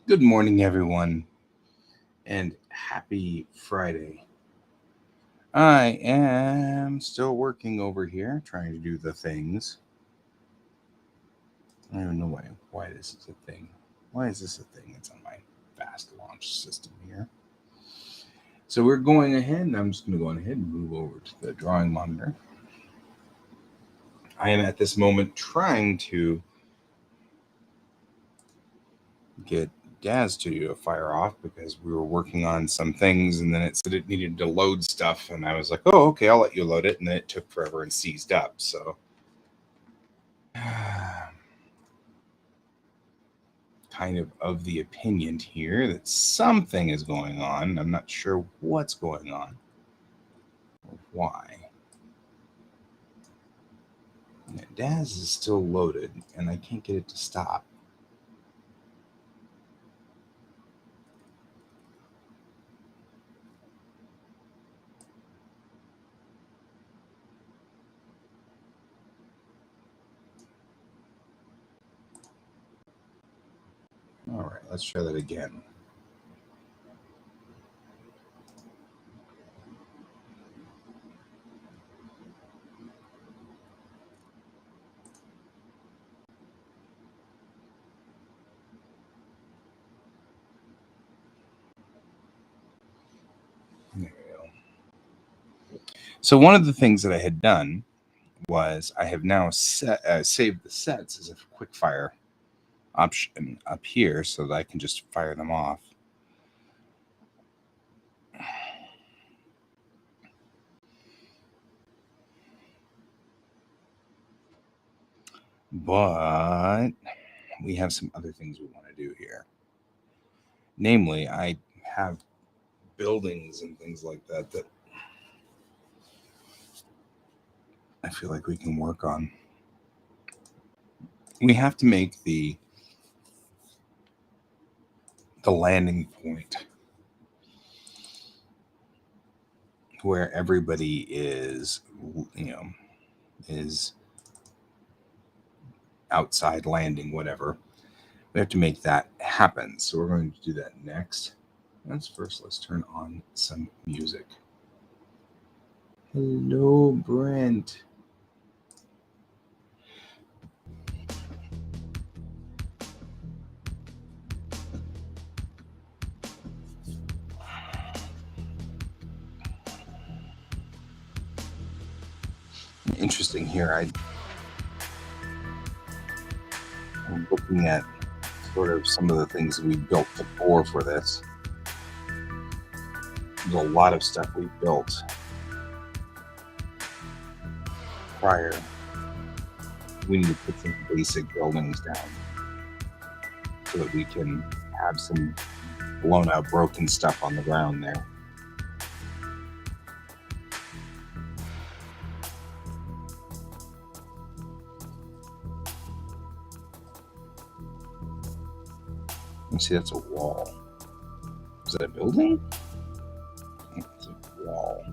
Good morning, everyone, and happy Friday. I am still working over here, trying to do the things. I don't even know why this is a thing. Why is this a thing? It's on my fast launch system here. So we're going ahead, and I'm just going to go ahead and move over to the drawing monitor. I am at this moment trying to get Daz Studio to fire off because we were working on some things and then it said it needed to load stuff and I was like, oh, okay, I'll let you load it. And then it took forever and seized up. So kind of the opinion here that something is going on. I'm not sure what's going on or why. Daz is still loaded and I can't get it to stop. All right, let's try that again. There we go. So one of the things that I had done was I have now saved the sets as a quick fire option up here so that I can just fire them off. But we have some other things we want to do here. Namely, I have buildings and things like that that I feel like we can work on. We have to make the landing point where everybody is, is outside landing, whatever. We have to make that happen. So we're going to do that next. Let's turn on some music. Hello, Brent. Interesting here. I'm looking at sort of some of the things we built before for this. There's a lot of stuff we built prior. We need to put some basic buildings down so that we can have some blown out broken stuff on the ground there. You see, that's a wall. Is that a building? It's a wall.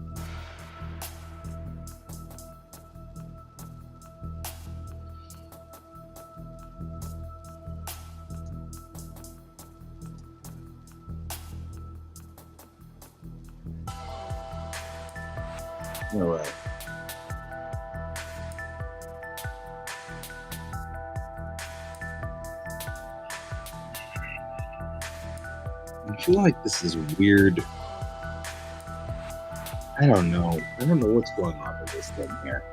All right. I feel like this is weird. I don't know. I don't know what's going on with this thing here.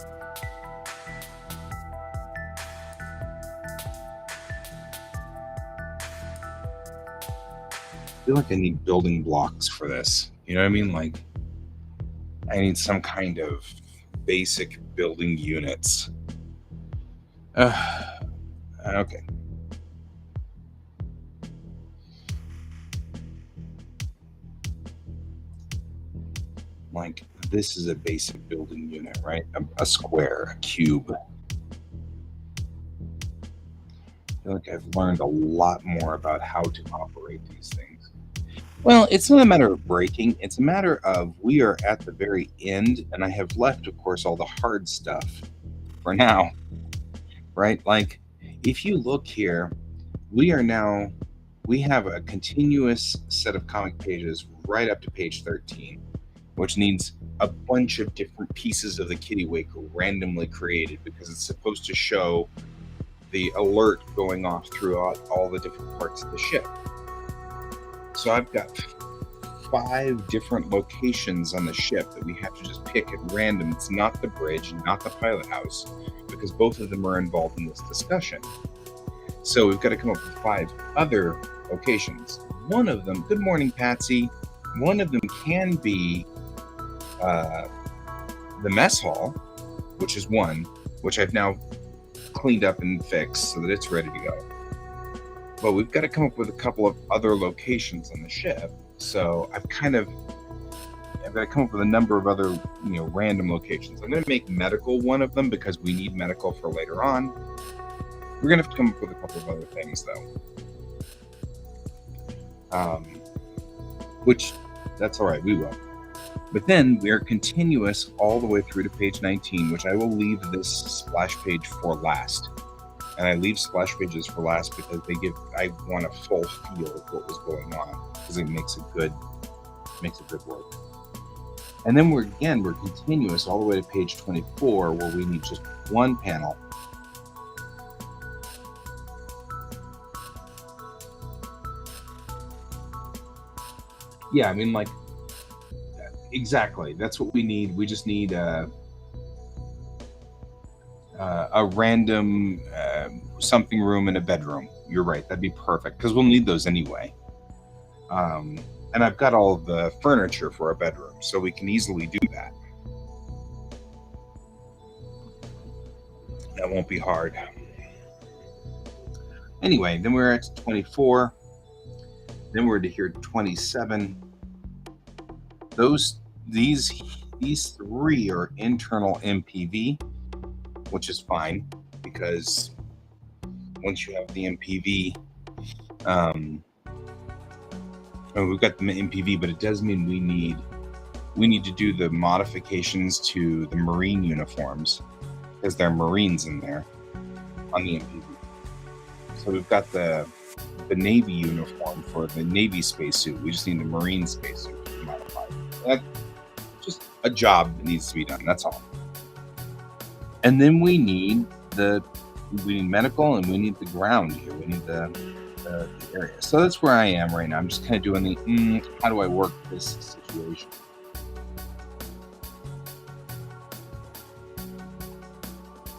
I feel like I need building blocks for this. You know what I mean? Like, I need some kind of basic building units. Okay. Like, this is a basic building unit, right? A square, a cube. I feel like I've learned a lot more about how to operate these things. Well, it's not a matter of breaking. It's a matter of we are at the very end, and I have left, of course, all the hard stuff for now, right? Like, if you look here, we are now we have a continuous set of comic pages right up to page 13, which needs a bunch of different pieces of the kittiwake randomly created because it's supposed to show the alert going off throughout all the different parts of the ship. So I've got 5 different locations on the ship that we have to just pick at random. It's not the bridge, not the pilot house, because both of them are involved in this discussion. So we've got to come up with 5 other locations. One of them, good morning, Patsy. One of them can be the mess hall, which is one, which I've now cleaned up and fixed so that it's ready to go. But we've got to come up with a couple of other locations on the ship. So I've got to come up with a number of other, random locations. I'm going to make medical one of them because we need medical for later on. We're going to have to come up with a couple of other things, though. Which, that's all right, we will. But then we're continuous all the way through to page 19, which I will leave this splash page for last. And I leave splash pages for last because I want a full feel of what was going on, because it makes a good work. And then we're continuous all the way to page 24, where we need just one panel. Yeah, I mean, exactly. That's what we need. We just need a random something room in a bedroom. You're right. That'd be perfect because we'll need those anyway. And I've got all of the furniture for a bedroom, so we can easily do that. That won't be hard. Anyway, then we're at 24. Then we're to here 27. These 3 are internal MPV, which is fine because once you have the MPV, we've got the MPV, but it does mean we need to do the modifications to the Marine uniforms because there are Marines in there on the MPV. So we've got the Navy uniform for the Navy spacesuit. We just need the Marine spacesuit modified. That's just a job that needs to be done. That's all. And then we need medical, and we need the ground here. We need the area. So that's where I am right now. I'm just kind of doing the how do I work this situation?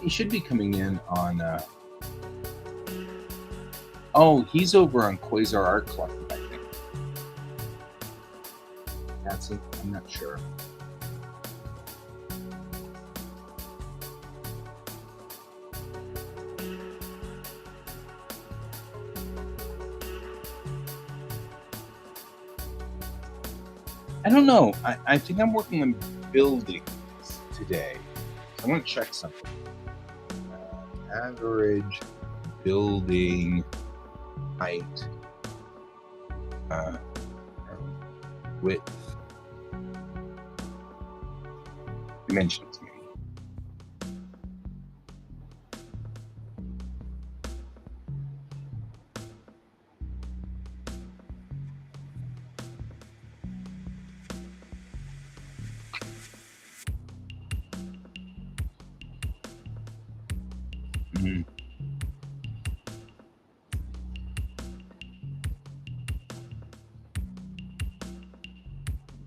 He should be coming in on. He's over on Quasar Art Collective, I think. That's it. I'm not sure. I don't know. I think I'm working on buildings today. So I'm going to check something. Average building height, width, dimensions maybe.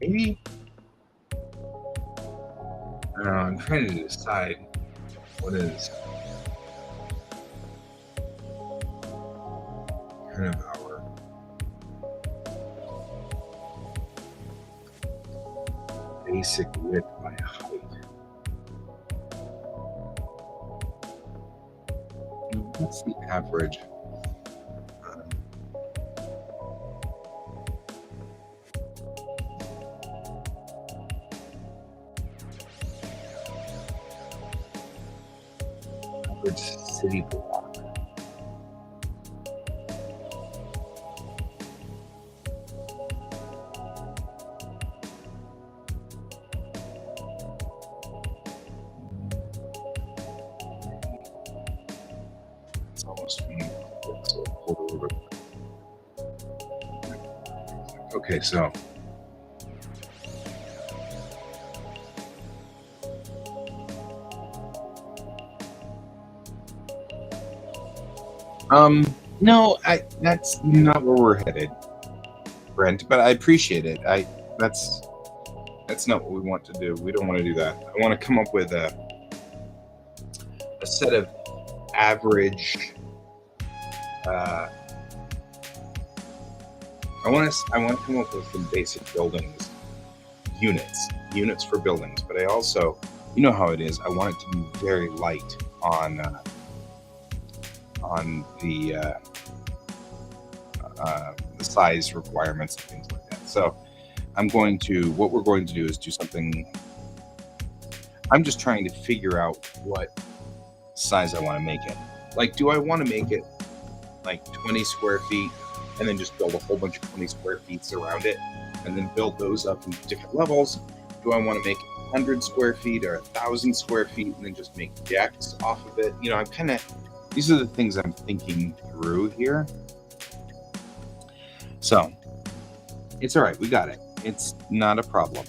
Maybe. I don't know. I'm trying to decide what is kind of our basic width by height. What's the average? City block. It's almost so a quarter of it. Okay, so no, that's not where we're headed, Brent, but I appreciate it. I that's not what we want to do. We don't want to do that. I want to come up with a set of average uh, I want to come up with some basic buildings units for buildings, but I also, you know how it is. I want it to be very light on the size requirements and things like that. So what we're going to do is do something. I'm just trying to figure out what size I want to make it. Like, do I want to make it like 20 square feet and then just build a whole bunch of 20 square feet around it and then build those up in different levels? Do I want to make 100 square feet or 1,000 square feet and then just make decks off of it? You know, these are the things I'm thinking through here. So it's all right. We got it. It's not a problem.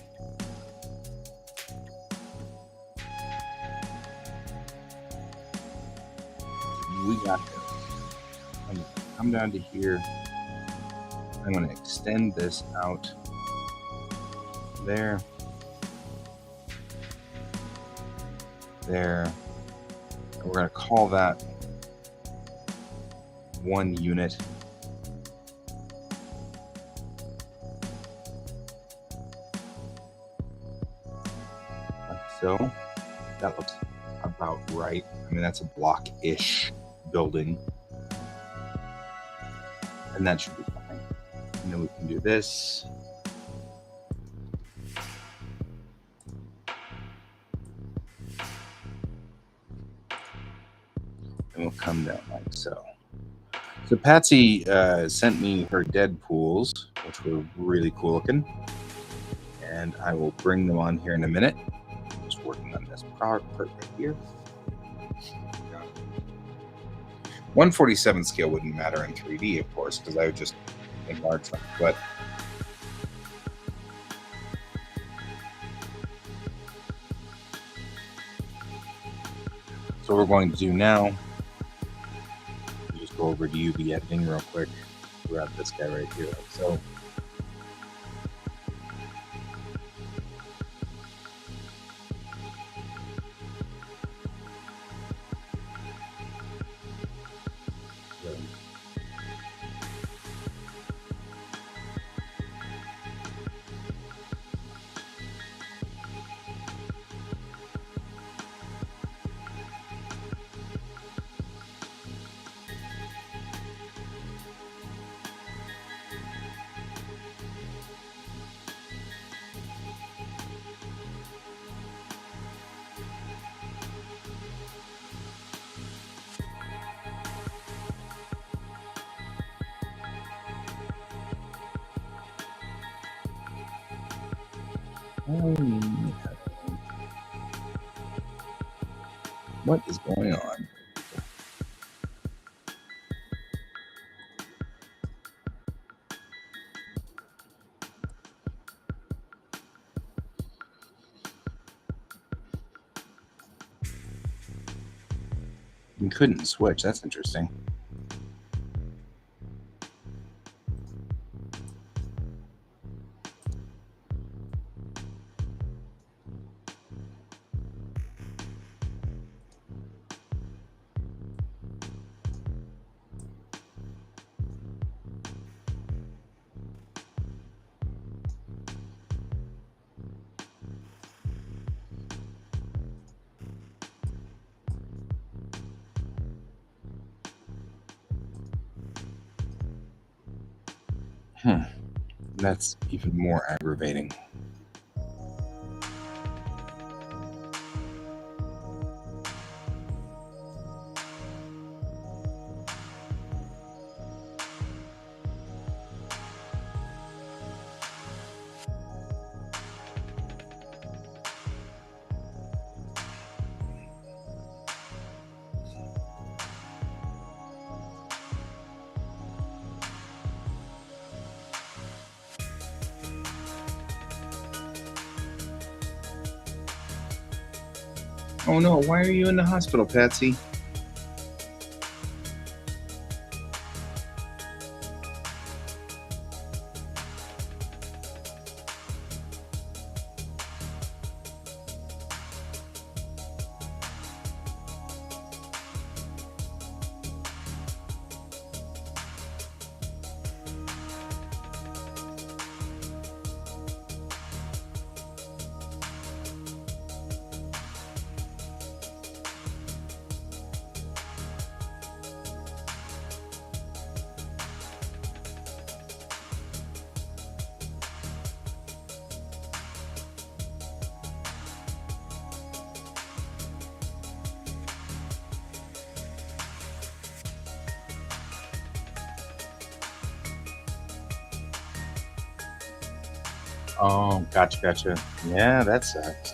We got this. I'm going to come down to here. I'm going to extend this out there. There. And we're going to call that 1 unit. Like so. That looks about right. I mean, that's a block-ish building. And that should be fine. And then we can do this. And we'll come down like so. So Patsy sent me her dead pools, which were really cool looking. And I will bring them on here in a minute. Just working on this part right here. 147 scale wouldn't matter in 3D, of course, because I would just enlarge them. But so what we're going to do now, just go over to UV editing real quick. Grab this guy right here, like so. What is going on? You couldn't switch. That's interesting. That's even more aggravating. Oh no, why are you in the hospital, Patsy? Oh, gotcha. Yeah, that sucks.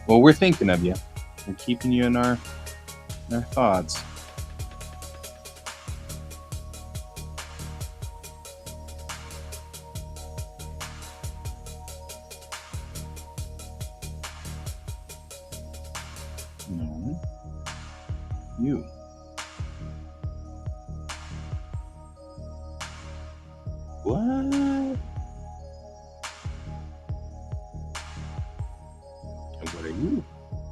Well, we're thinking of you. We're keeping you in our thoughts. No, you. What? And what are you?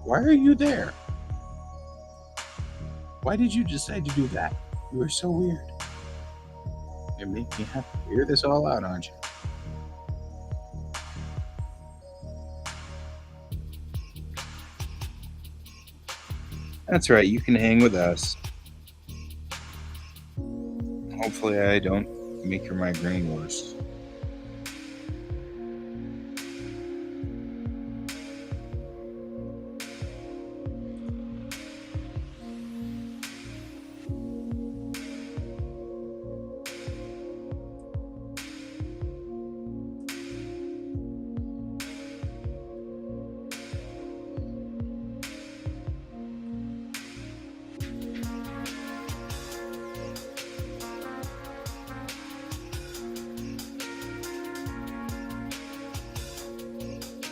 Why are you there? Why did you decide to do that? You are so weird. You make me have to figure this all out, aren't you? That's right. You can hang with us. Hopefully, I don't make your migraine worse.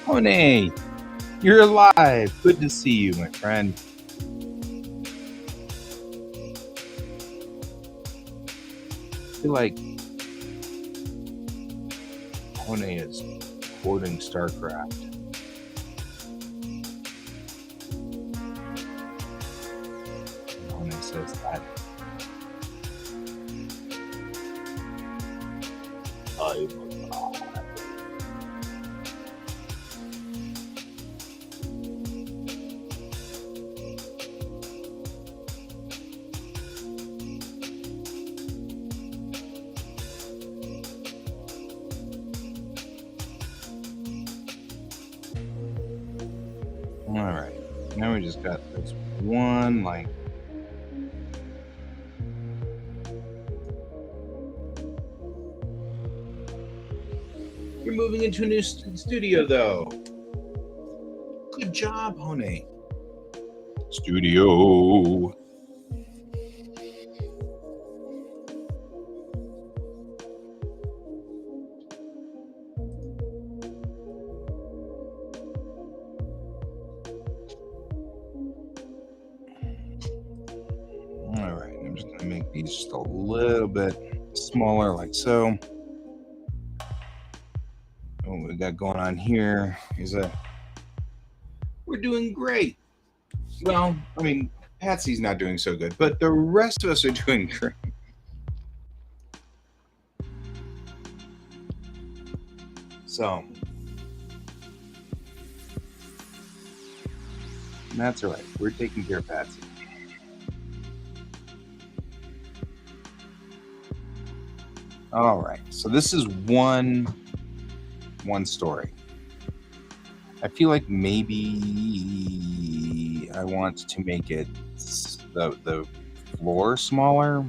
Honey, you're alive. Good to see you, my friend. I feel like Honey is quoting StarCraft. Honey says that I'm alive. All right. Now we just got this one, like, you're moving into a new studio, though. Good job, Honey. Studio. All right. I'm just going to make these just a little bit smaller, like so. What we got going on here is that we're doing great. Well, I mean, Patsy's not doing so good, but the rest of us are doing great. So, that's all right. We're taking care of Patsy. All right. So this is one story. I feel like maybe I want to make it the floor smaller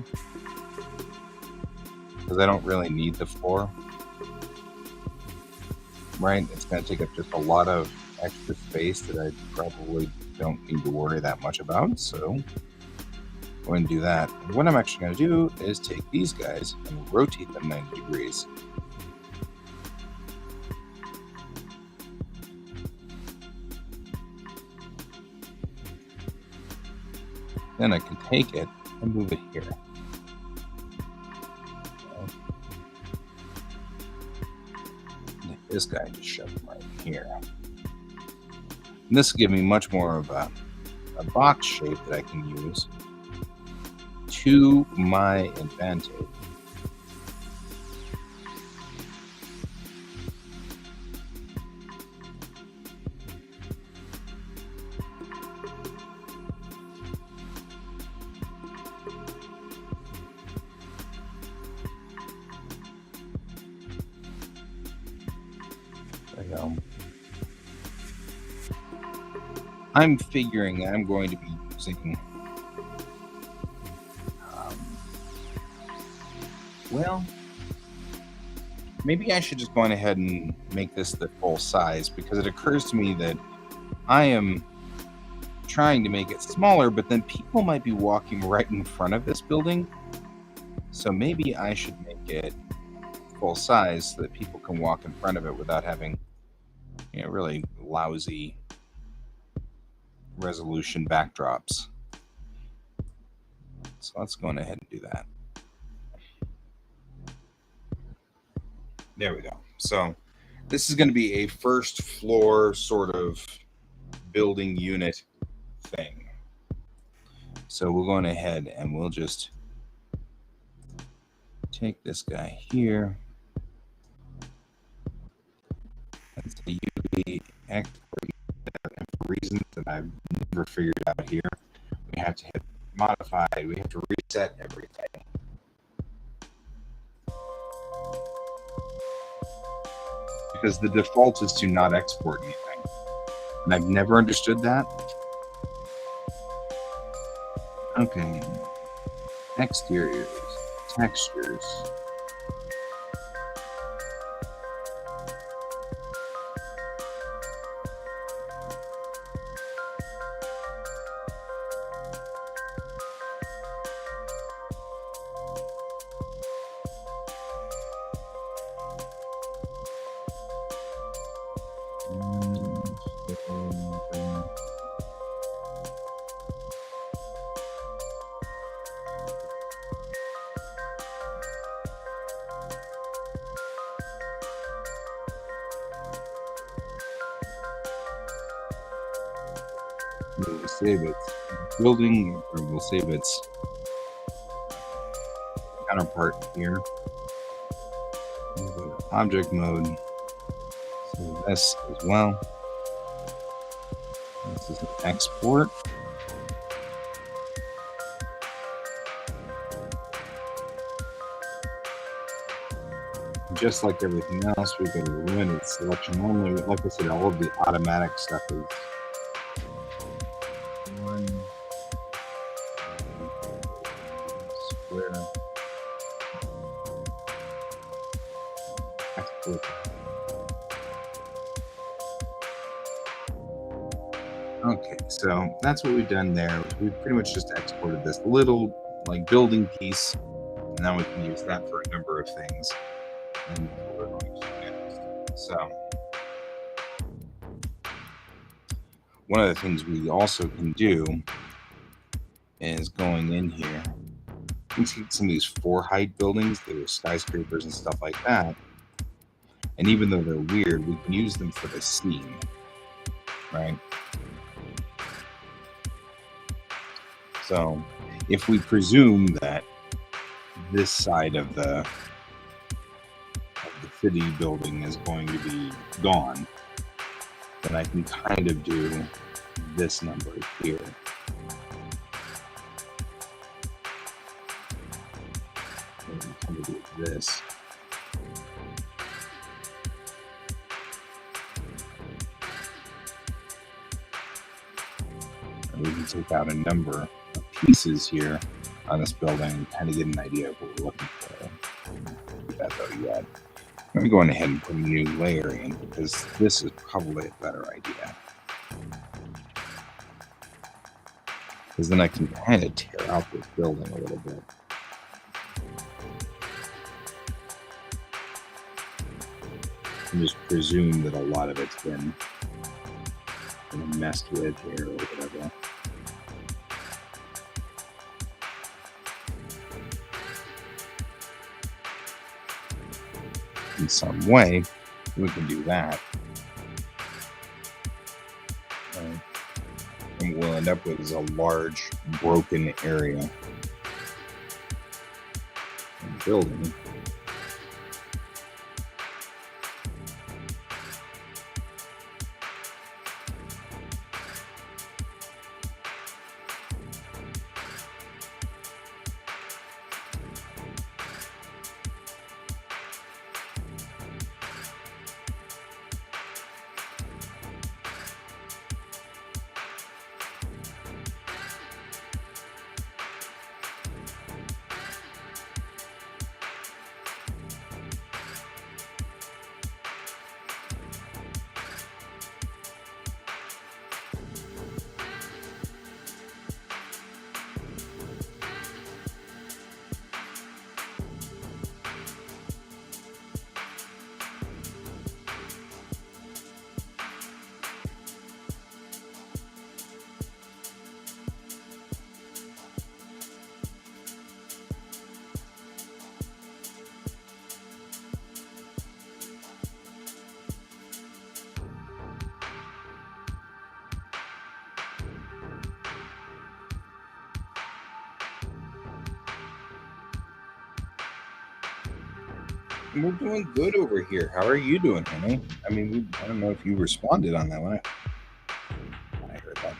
because I don't really need the floor. Right? It's going to take up just a lot of extra space that I probably don't need to worry that much about. So I'm going to do that. And what I'm actually going to do is take these guys and rotate them 90 degrees. Then I can take it and move it here. This guy just shove him right here. And this will give me much more of a box shape that I can use to my advantage. There you go. I'm figuring I'm going to be using, well, maybe I should just go on ahead and make this the full size, because it occurs to me that I am trying to make it smaller, but then people might be walking right in front of this building. So maybe I should make it full size so that people can walk in front of it without having, really lousy resolution backdrops. So let's go on ahead and do that. There we go. So this is going to be a first floor sort of building unit thing. So we're going ahead and we'll just take this guy here and say UV export. And for reasons that I've never figured out here, we have to hit modify, we have to reset everything. Because the default is to not export anything. And I've never understood that. Okay. Exteriors, textures. We'll save its building, or we'll save its counterpart here. We'll go to object mode. Save this as well. This is an export. Just like everything else, we've got a limited selection only. Like I said, all of the automatic stuff is one square export. Okay, so that's what we've done there. We've pretty much just exported this little like building piece, and now we can use that for a number of things. And we're going to do next. So one of the things we also can do is going in here. You can see some of these 4-height buildings, they're skyscrapers and stuff like that. And even though they're weird, we can use them for the scene, right? So if we presume that this side of the city building is going to be gone, then I can kind of do this number here. And kind of do this. And we can take out a number of pieces here on this building and kind of get an idea of what we're looking for. Don't do that though yet. Let me go on ahead and put a new layer in, because this is probably a better idea. Because then I can kind of tear out this building a little bit. And just presume that a lot of it's been messed with here or whatever. in some way, we can do that. Right? And we'll end up with is a large broken area in the building. We're doing good over here. How are you doing, honey? I mean, I don't know if you responded on that one. I heard that.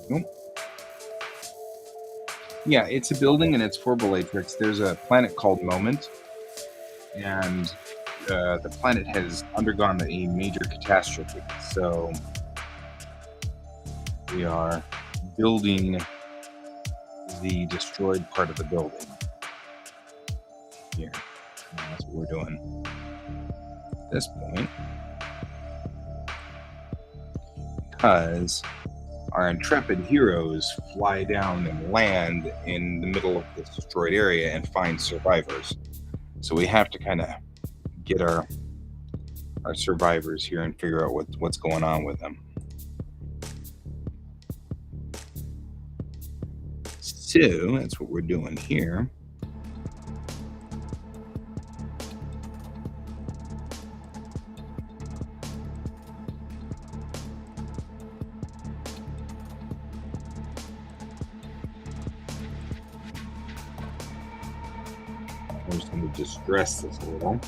Nope. Yeah, it's a building and it's for Bellatrix. There's a planet called Moment, and the planet has undergone a major catastrophe. So we are building the destroyed part of the building here. And that's what we're doing at this point. Because our intrepid heroes fly down and land in the middle of this destroyed area and find survivors. So we have to kind of get our survivors here and figure out what's going on with them. So that's what we're doing here. I'm just going to distress this a little.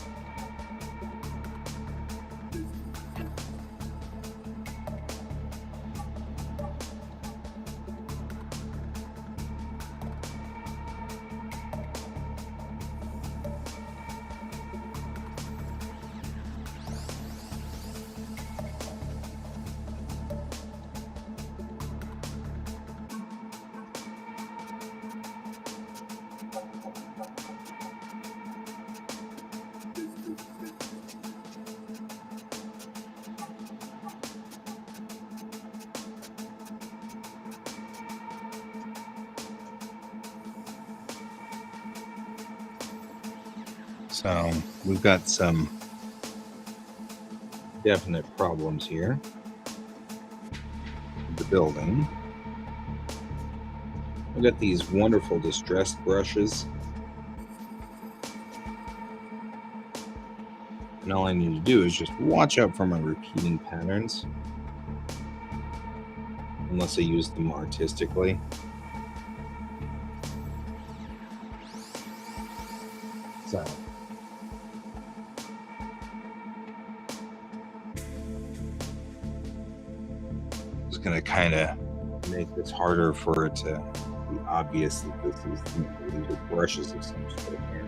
So we've got some definite problems here with the building. I've got these wonderful distressed brushes. And all I need to do is just watch out for my repeating patterns. unless I use them artistically. So just gonna kind of make this harder for it to be obvious that this is, these are brushes of some sort here.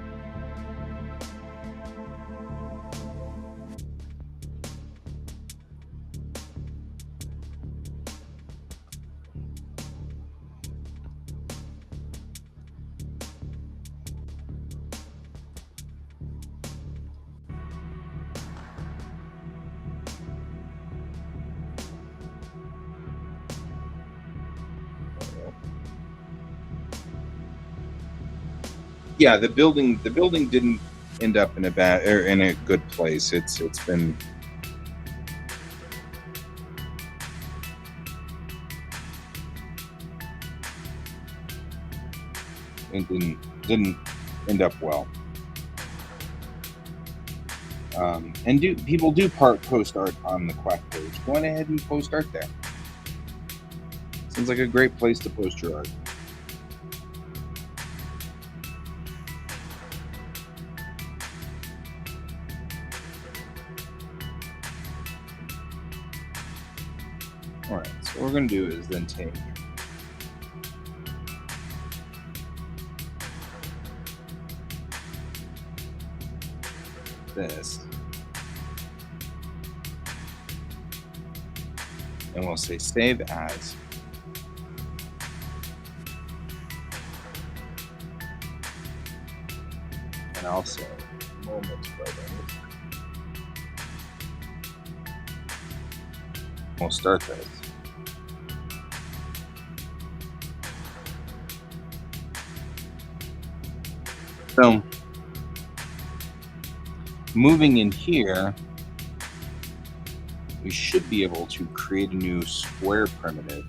Yeah, the building didn't end up in a bad or in a good place. It's been it didn't end up well. And people do post art on the QuaCk page? Go on ahead and post art there. Seems like a great place to post your art. All right, so what we're going to do is then take this and we'll say save as. And I'll say moments buildings. We'll start this. So moving in here, we should be able to create a new square primitive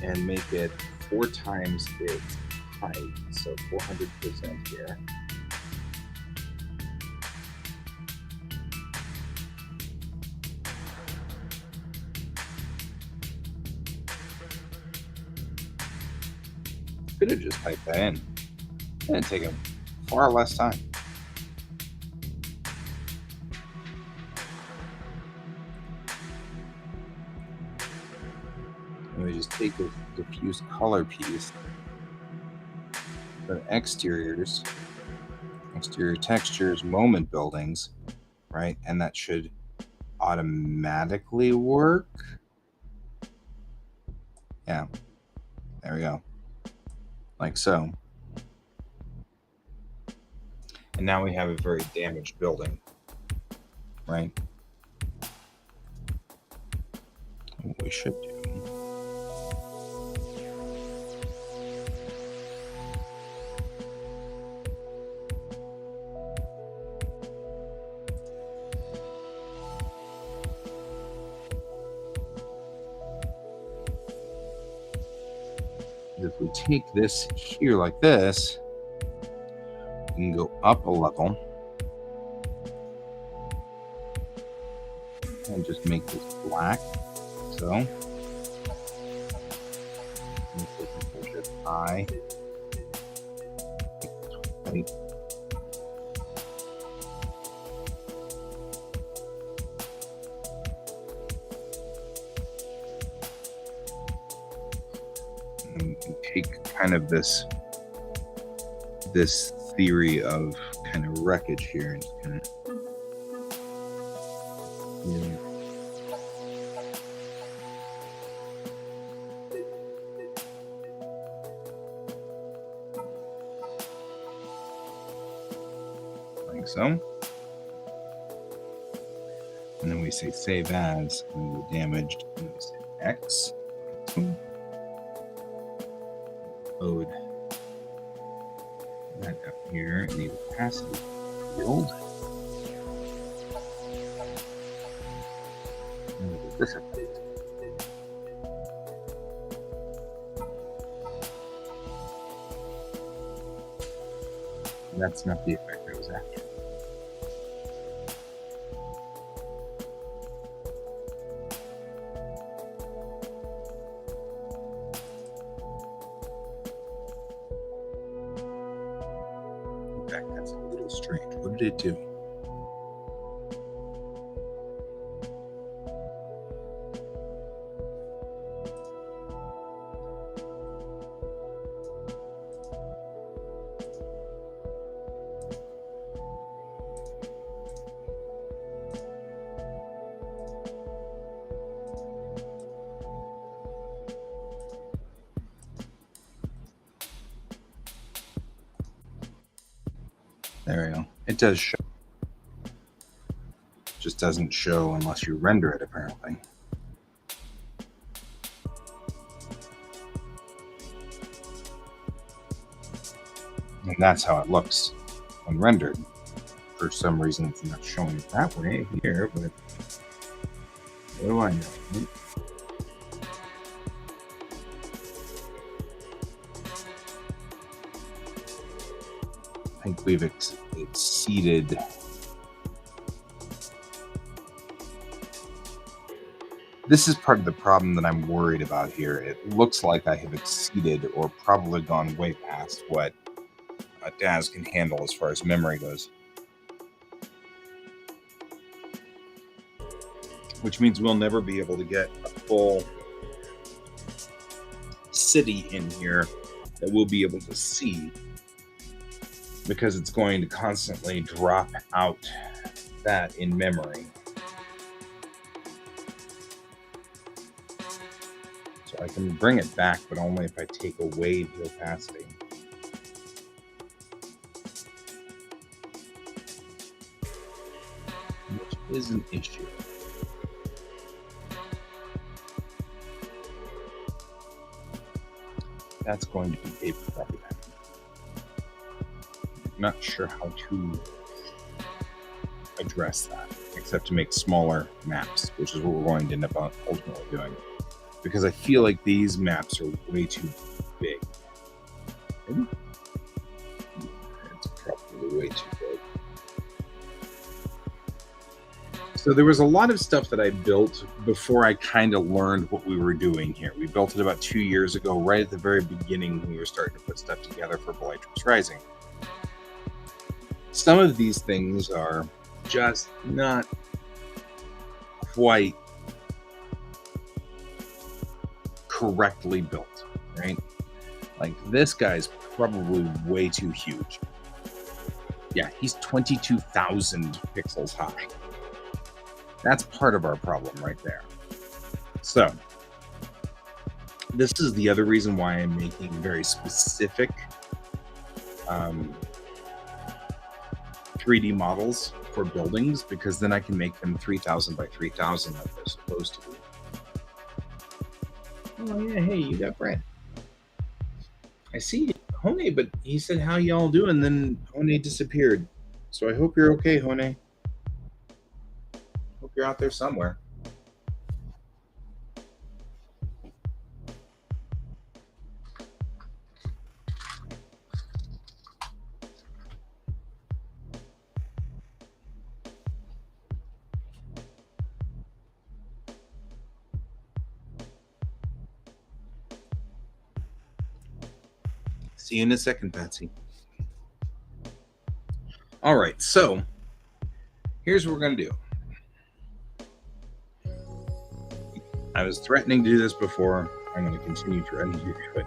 and make it 4 times its height, so 400% here. Could have just typed that in. It'd take him far less time. And we just take this diffuse color piece, the exterior textures, moment buildings, right? And that should automatically work. Yeah, there we go. Like so. And now we have a very damaged building, right? What we should do is if we take this here like this, we can go up a level and just make this black. So push it high. Right. And take kind of this theory of kind of wreckage here and kind of like so. And then we say save as, and the damaged, and we say X. Load that up here in the opacity field. And we'll do this effect. That's not the effect I was after. was strange. What did it do? There we go. It does show. Just doesn't show unless you render it, apparently. And that's how it looks when rendered. For some reason, it's not showing it that way here, but what do I know? I think we've exceeded. This is part of the problem that I'm worried about here. It looks like I have exceeded or probably gone way past what a DAS can handle as far as memory goes. Which means we'll never be able to get a full city in here that we'll be able to see, because it's going to constantly drop out that in memory. So I can bring it back, but only if I take away the opacity. Which is an issue. That's going to be a problem. I'm not sure how to address that, except to make smaller maps, which is what we're going to end up ultimately doing. Because I feel like these maps are way too big. It's probably way too big. So there was a lot of stuff that I built before I kind of learned what we were doing here. We built it about 2 years ago, right at the very beginning when we were starting to put stuff together for Bellatrix Rising. Some of these things are just not quite correctly built, right? Like this guy's probably way too huge. Yeah, he's 22,000 pixels high. That's part of our problem right there. So this is the other reason why I'm making very specific 3D models for buildings, because then I can make them 3,000 by 3,000 like they're supposed to be. Oh yeah, hey, you got Brad. I see Hone, but he said, how y'all doing? Then Hone disappeared. So I hope you're okay, Hone. Hope you're out there somewhere. See you in a second, Patsy. All right, so here's what we're going to do. I was threatening to do this before. I'm going to continue threatening to do it.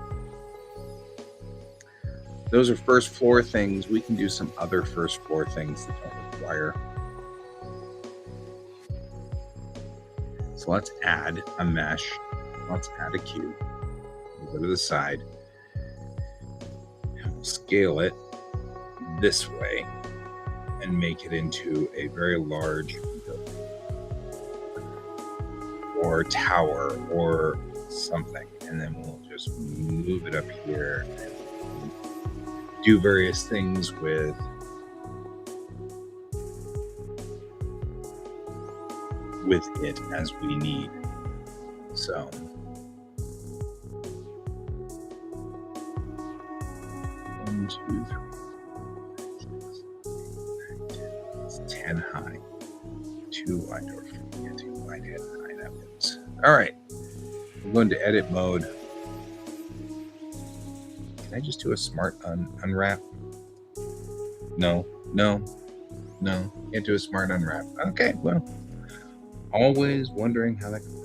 Those are first floor things. We can do some other first floor things that don't require. So let's add a mesh. Let's add a cube. We'll go to the side. We'll scale it this way and make it into a very large building or tower or something. And then we'll just move it up here and do various things with it as we need. So one, two, three, it's 10 high, 2 wide, or 2 wide head high. That works. All right, I'm going to edit mode. Can I just do a smart unwrap? No. No, no, can't do a smart unwrap. Okay, well, always wondering how that could work.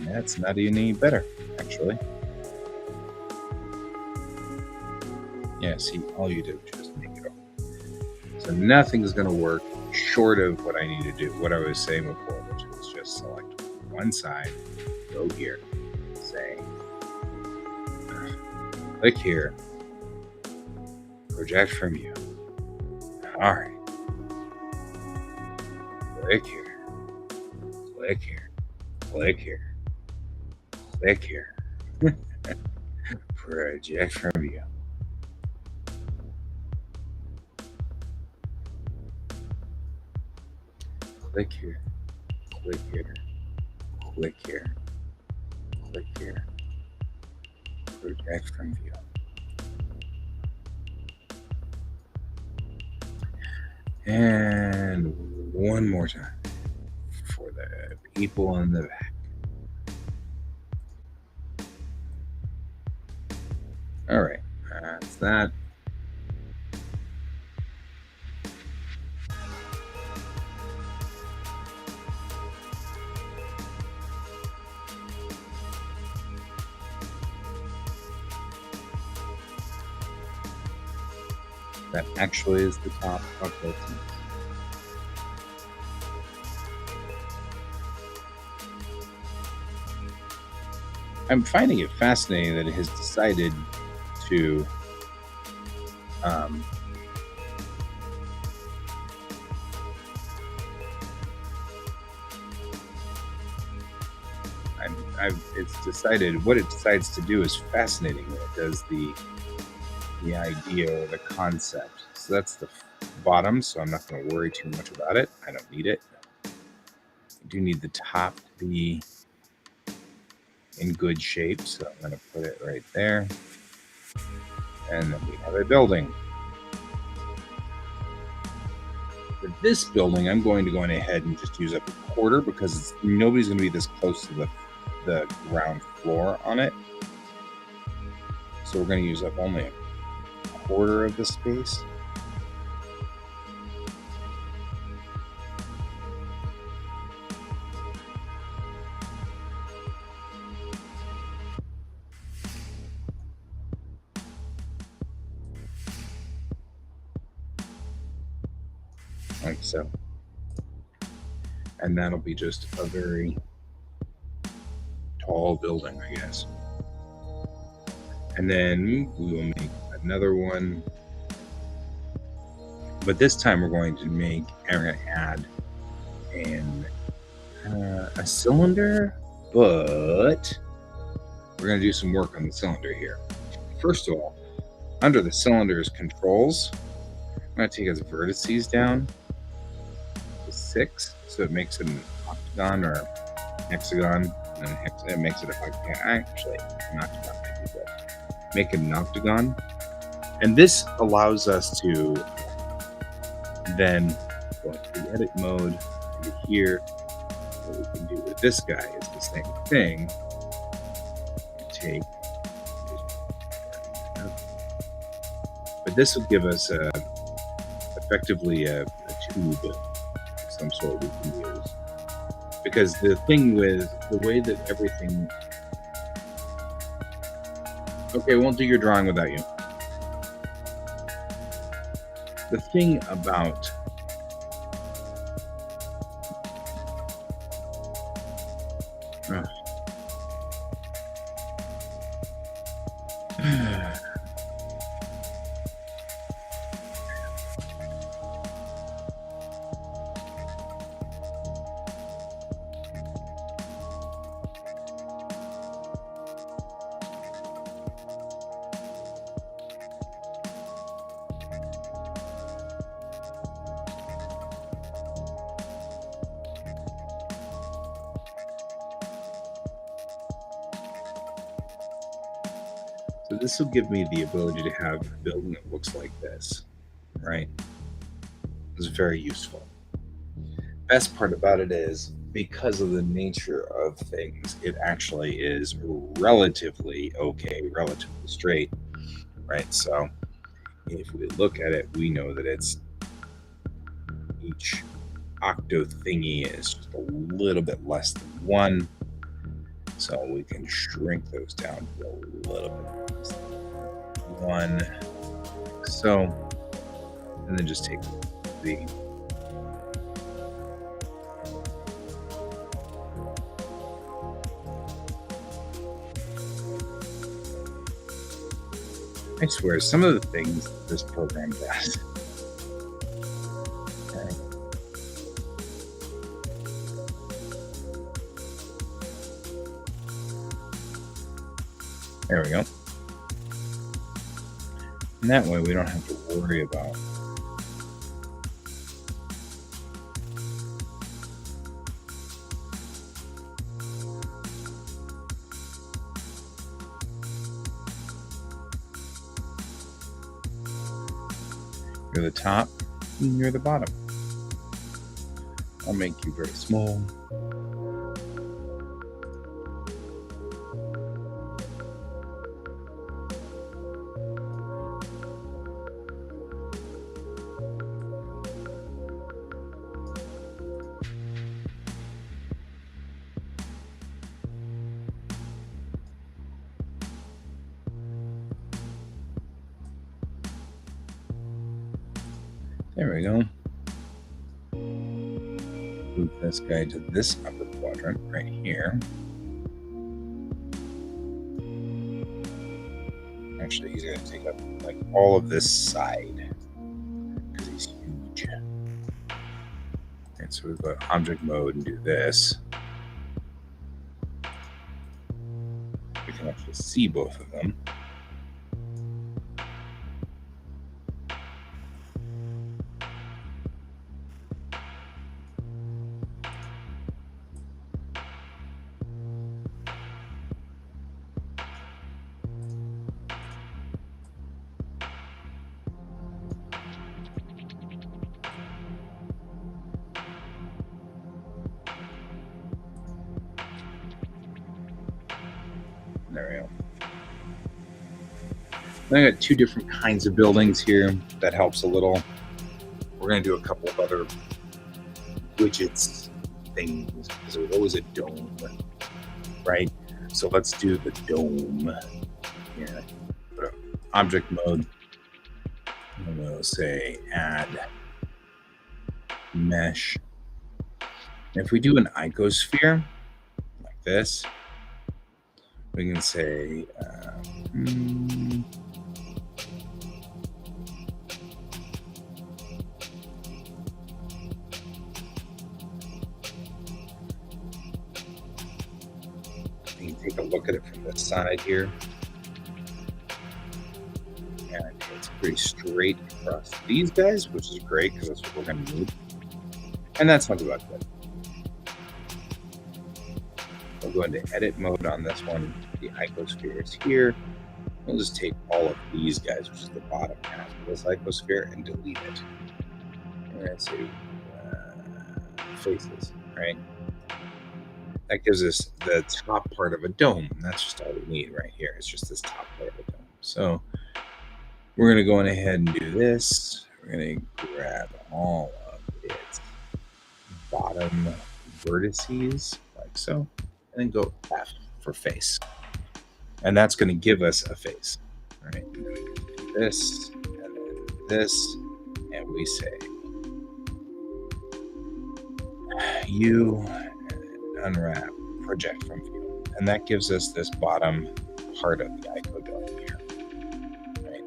That's not any better, actually. Yeah, see, all you did was just make it up. So nothing's going to work short of what I need to do, what I was saying before, which was just select one side, go here, say, click here, project from view. All right. Click here, click here, click here, click here. Project from view. Click here, click here, click here, click here. Project from view. And one more time for the people in the back. All right, that's that. That actually is the top of the team. I'm finding it fascinating that it has decided to it's decided what it decides to do is fascinating when it does the idea or the concept. So that's the bottom, so I'm not going to worry too much about it. I don't need it. I do need the top to be in good shape, so I'm going to put it right there. And then we have a building. For this building, I'm going to go ahead and just use up a quarter because nobody's going to be this close to the ground floor on it. So we're going to use up only a quarter of the space. Like so. And that'll be just a very tall building, I guess. And then we will make another one. But this time we're going to add a cylinder, but we're going to do some work on the cylinder here. First of all, under the cylinder's controls, I'm going to take its vertices down to 6, so it makes it an octagon or hexagon, and it makes it a octagon. Actually, an octagon, make it an octagon. And this allows us to then go into the edit mode into here. What we can do with this guy is the same thing. Take, but this will give us effectively a tube of some sort we can use. Because the thing with the way that everything... Okay, won't do your drawing without you. The thing about so this will give me the ability to have a building that looks like this, right? It's very useful. Best part about it is because of the nature of things, it actually is relatively okay, relatively straight, right? So if we look at it, we know that it's each octo thingy is just a little bit less than 1. So we can shrink those down to a little bit less than 1. So, and then just take the I swear, some of the things that this program does. Okay. There we go. And that way we don't have to worry about you're the top and you're the bottom. I'll make you very small. There we go. Move this guy to this upper quadrant right here. Actually, he's going to take up like all of this side because he's huge. And so we go to object mode and do this. We can actually see both of them. There we go. I got 2 different kinds of buildings here. That helps a little. We're going to do a couple of other widgets things because there's always a dome, right? So let's do the dome here. Object mode. I'm going to say add mesh. And if we do an icosphere like this, we can say you can take a look at it from this side here. And it's pretty straight across these guys, which is great because that's what we're going to need. And that's not about good. We'll go into edit mode on this one. The icosphere is here. We'll just take all of these guys, which is the bottom half of this icosphere, and delete it. And let's say faces, right? That gives us the top part of a dome. That's just all we need right here. It's just this top part of a dome. So we're going to go on ahead and do this. We're going to grab all of its bottom vertices, like so, and then go F for face. And that's going to give us a face. All right. This, and then this, and we say you unwrap project from view. And that gives us this bottom part of the ico dome here. Right.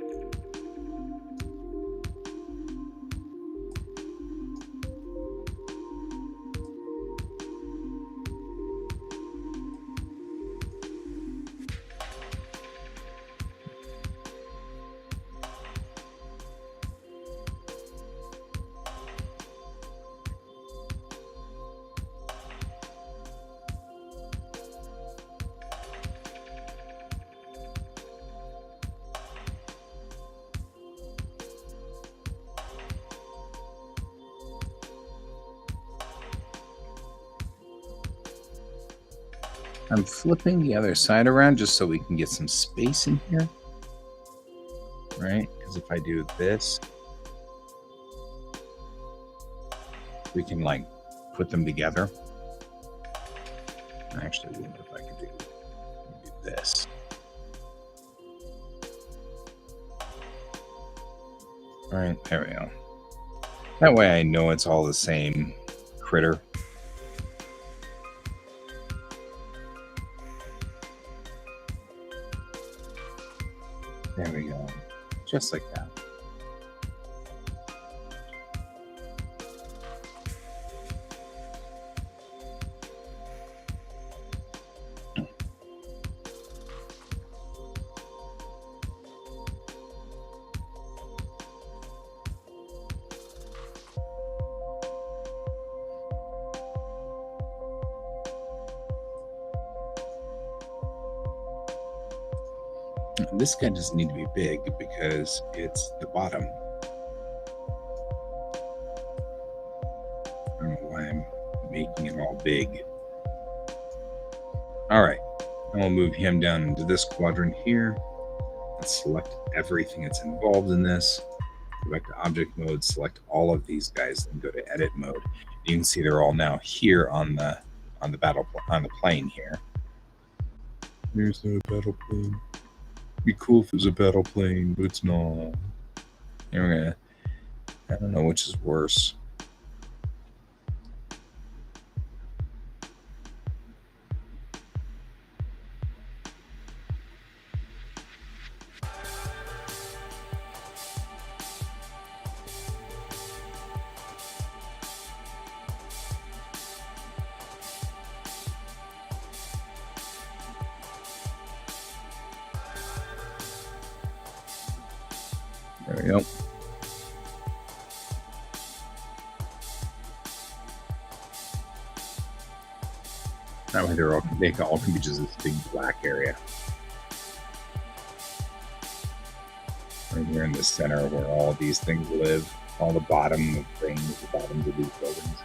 I'm flipping the other side around just so we can get some space in here, right? Because if I do this, we can like put them together. Actually, I wonder if I could do this. All right, there we go. That way I know it's all the same critter. There we go. Just like that. This guy doesn't need to be big because it's the bottom. I don't know why I'm making it all big. All right, and we'll move him down into this quadrant here. Let's select everything that's involved in this. Go back to object mode, select all of these guys, and go to edit mode. You can see they're all now here on the plane here. There's no battle plane. Be cool if it was a battle plane, but it's not. And we're gonna, I don't know which is worse. There we go. That way they all can be just this big black area. Right here in the center where all these things live. All the bottom of things, the bottoms of these buildings.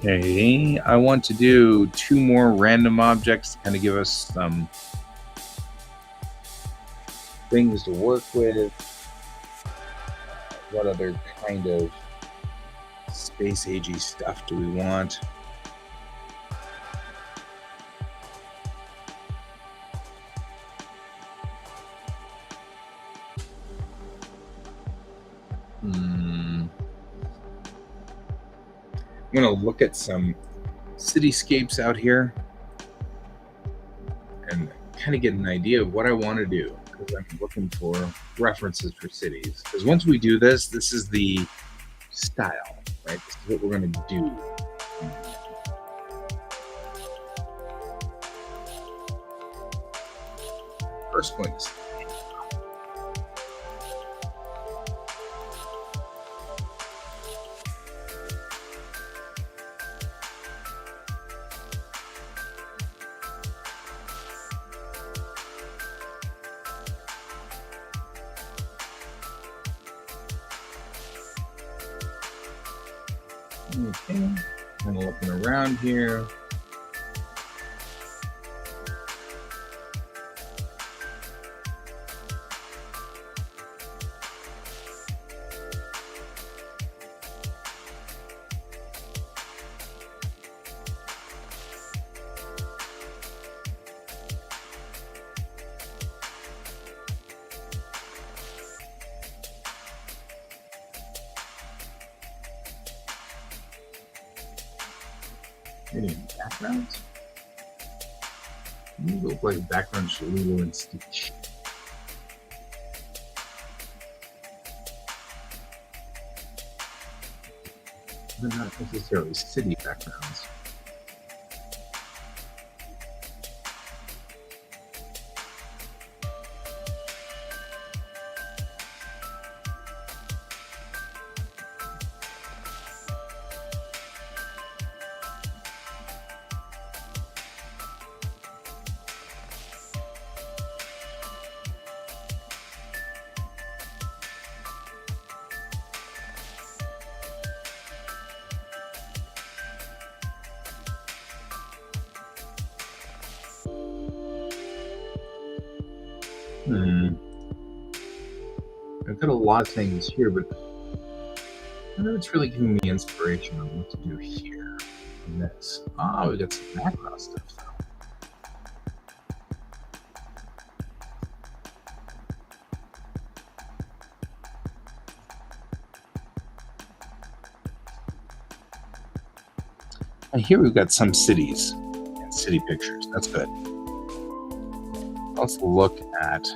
Okay, I want to do 2 more random objects to kind of give us some things to work with. What other kind of space agey stuff do we want? I'm going to look at some cityscapes out here and kind of get an idea of what I want to do, because I'm looking for references for cities. Because once we do this, this is the style, right? This is what we're going to do. First points. Okay, kind of looking around here. Any backgrounds? You look like background for Lilo and Stitch. They're not necessarily city backgrounds. I've got a lot of things here, but I know it's really giving me inspiration on what to do here on this. We got some background stuff though. And here we've got some cities and city pictures. That's good. Let's look at.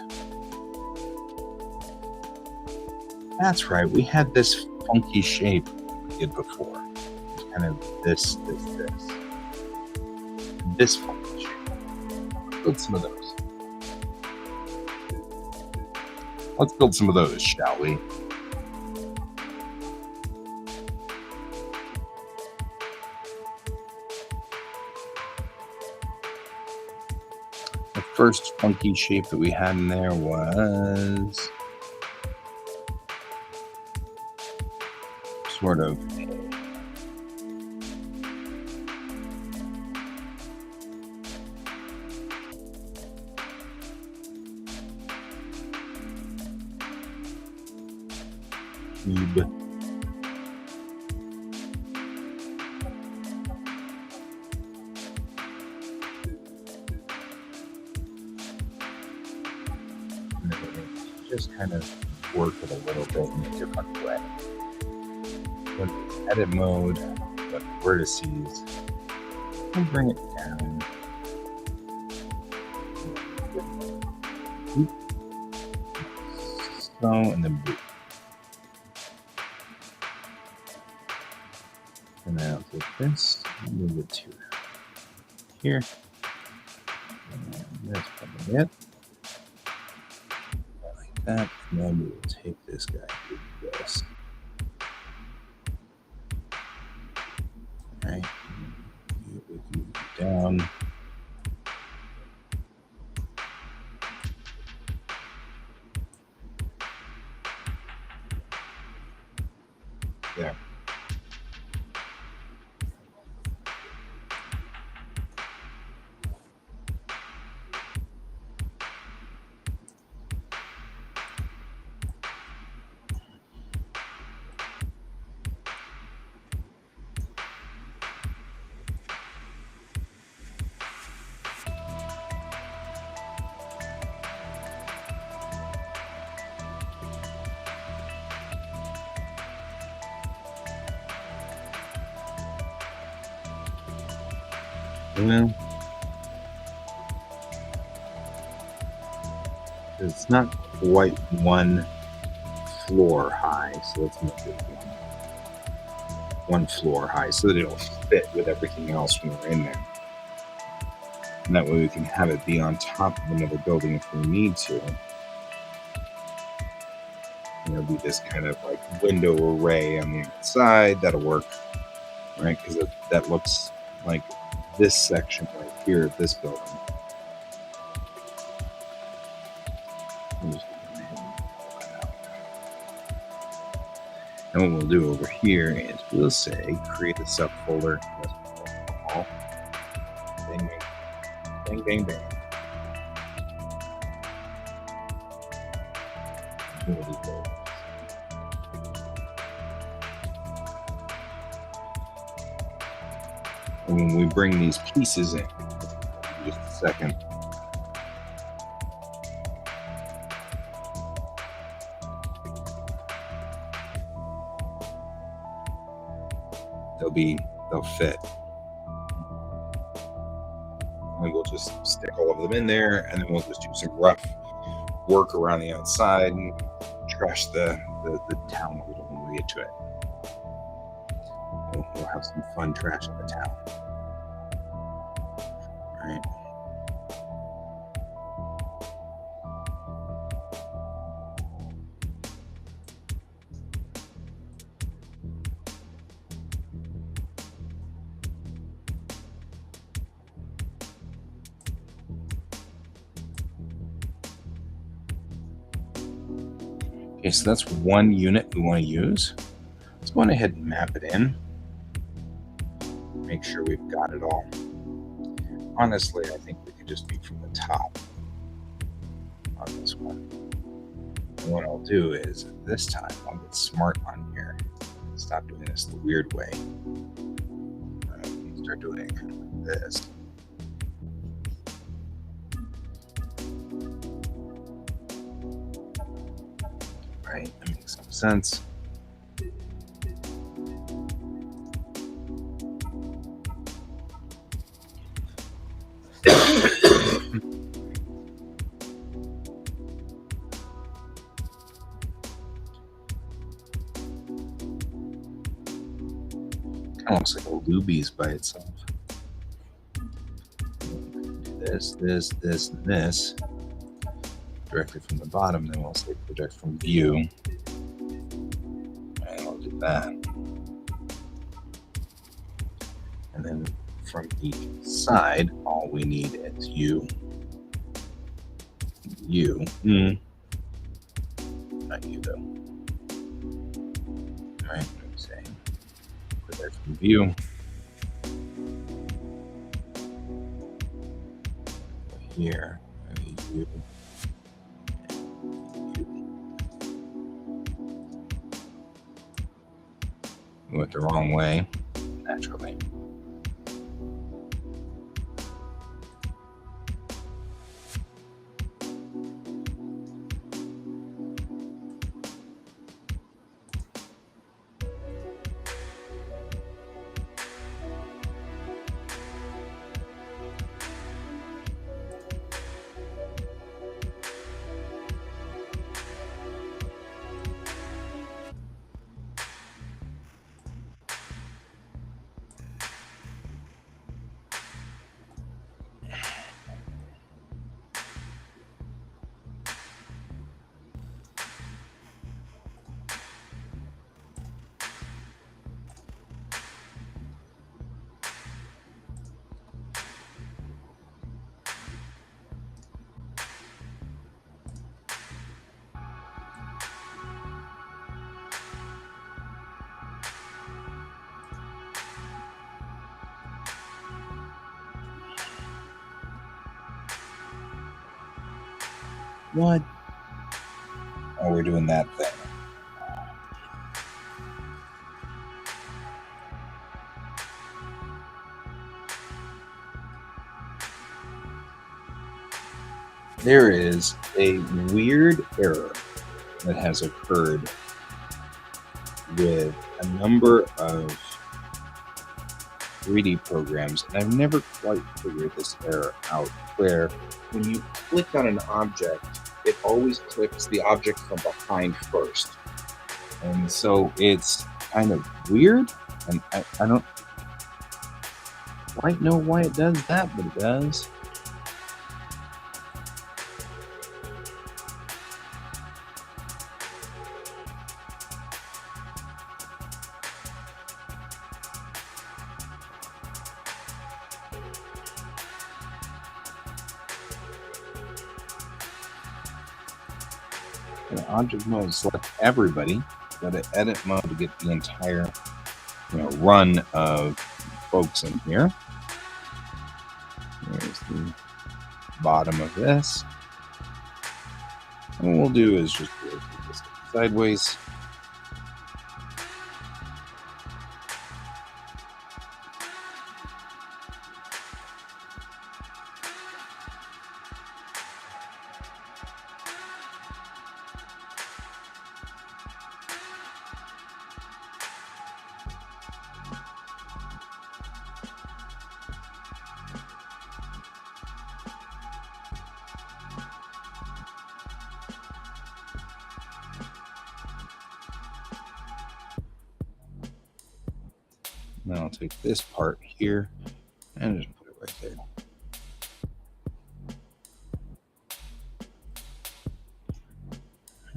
That's right. We had this funky shape we did before. It's kind of this. This funky shape. Let's build some of those. Let's build some of those, shall we? The first funky shape that we had in there was sort of cube. Just kind of work it a little bit in a different way. Go to edit mode, go to vertices, and bring it down. So, and then boop. And now take this, and move it to here. And that's probably it. That, and then we will take this guy and do this. Alright, move it down. There. Well, it's not quite one floor high, so let's make it one floor high so that it'll fit with everything else when we're in there. And that way we can have it be on top of another building if we need to. You know, be this kind of like window array on the outside. That'll work, right? Because that looks like this section right here of this building. And what we'll do over here is we'll say create a subfolder. Bang, bang, bang, bang. And when we bring these pieces in just a second, they'll fit. And we'll just stick all of them in there, and then we'll just do some rough work around the outside and trash the town a little when we get to it. We'll have some fun trashing the town. All right. Okay, so that's one unit we want to use. Let's go ahead and map it in. Make sure we've got it all. Honestly, I think we could just be from the top on this this one. And what I'll do is this time I'll get smart on here. Stop doing this the weird way. Start doing this. Right, that makes some sense. Kind of looks like a Luby's by itself. This, and this directly from the bottom. Then we'll say project from view, and I'll do that. And then from each side, all we need is U. Not U though. All right, what I'm saying. Project from view. Here, U. Went the wrong way, naturally. What? Oh, we're doing that thing. There is a weird error that has occurred with a number of 3D programs, and I've never quite figured this error out, where when you click on an object, it always clicks the object from behind first. And so it's kind of weird, and I don't quite know why it does that, but it does. Object mode, select everybody. Go to edit mode to get the entire run of folks in here. There's the bottom of this. And what we'll do is just rotate this sideways. Now I'll take this part here and just put it right there.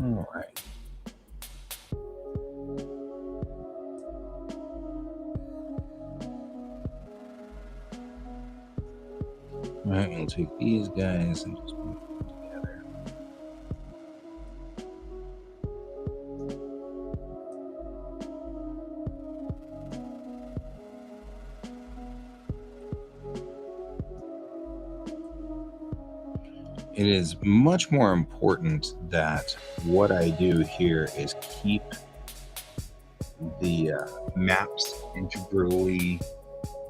All right. All right, we'll take these guys and just put them together. It is much more important that what I do here is keep the maps integrally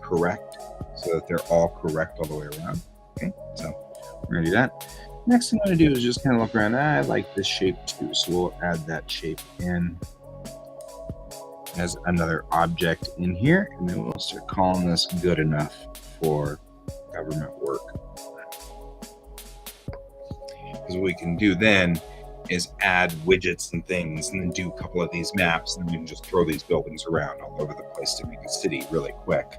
correct so that they're all correct all the way around. Okay, so we're gonna do that. Next thing I'm gonna do is just kind of look around. I like this shape too, so we'll add that shape in as another object in here, and then we'll start calling this good enough for government work. Because what we can do then is add widgets and things, and then do a couple of these maps, and then we can just throw these buildings around all over the place to make a city really quick.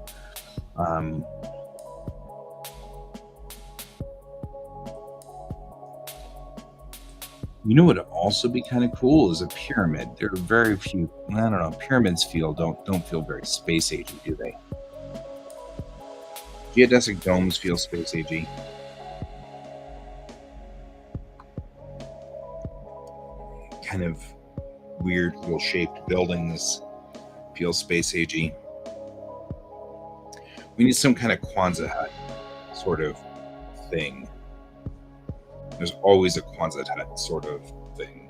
You know what would also be kind of cool is a pyramid. There are very few, I don't know, pyramids don't feel very space agey, do they? Geodesic domes feel space agey. Kind of weird little shaped buildings feel space agey. We need some kind of Quonset hut sort of thing. There's always a Quonset hut sort of thing.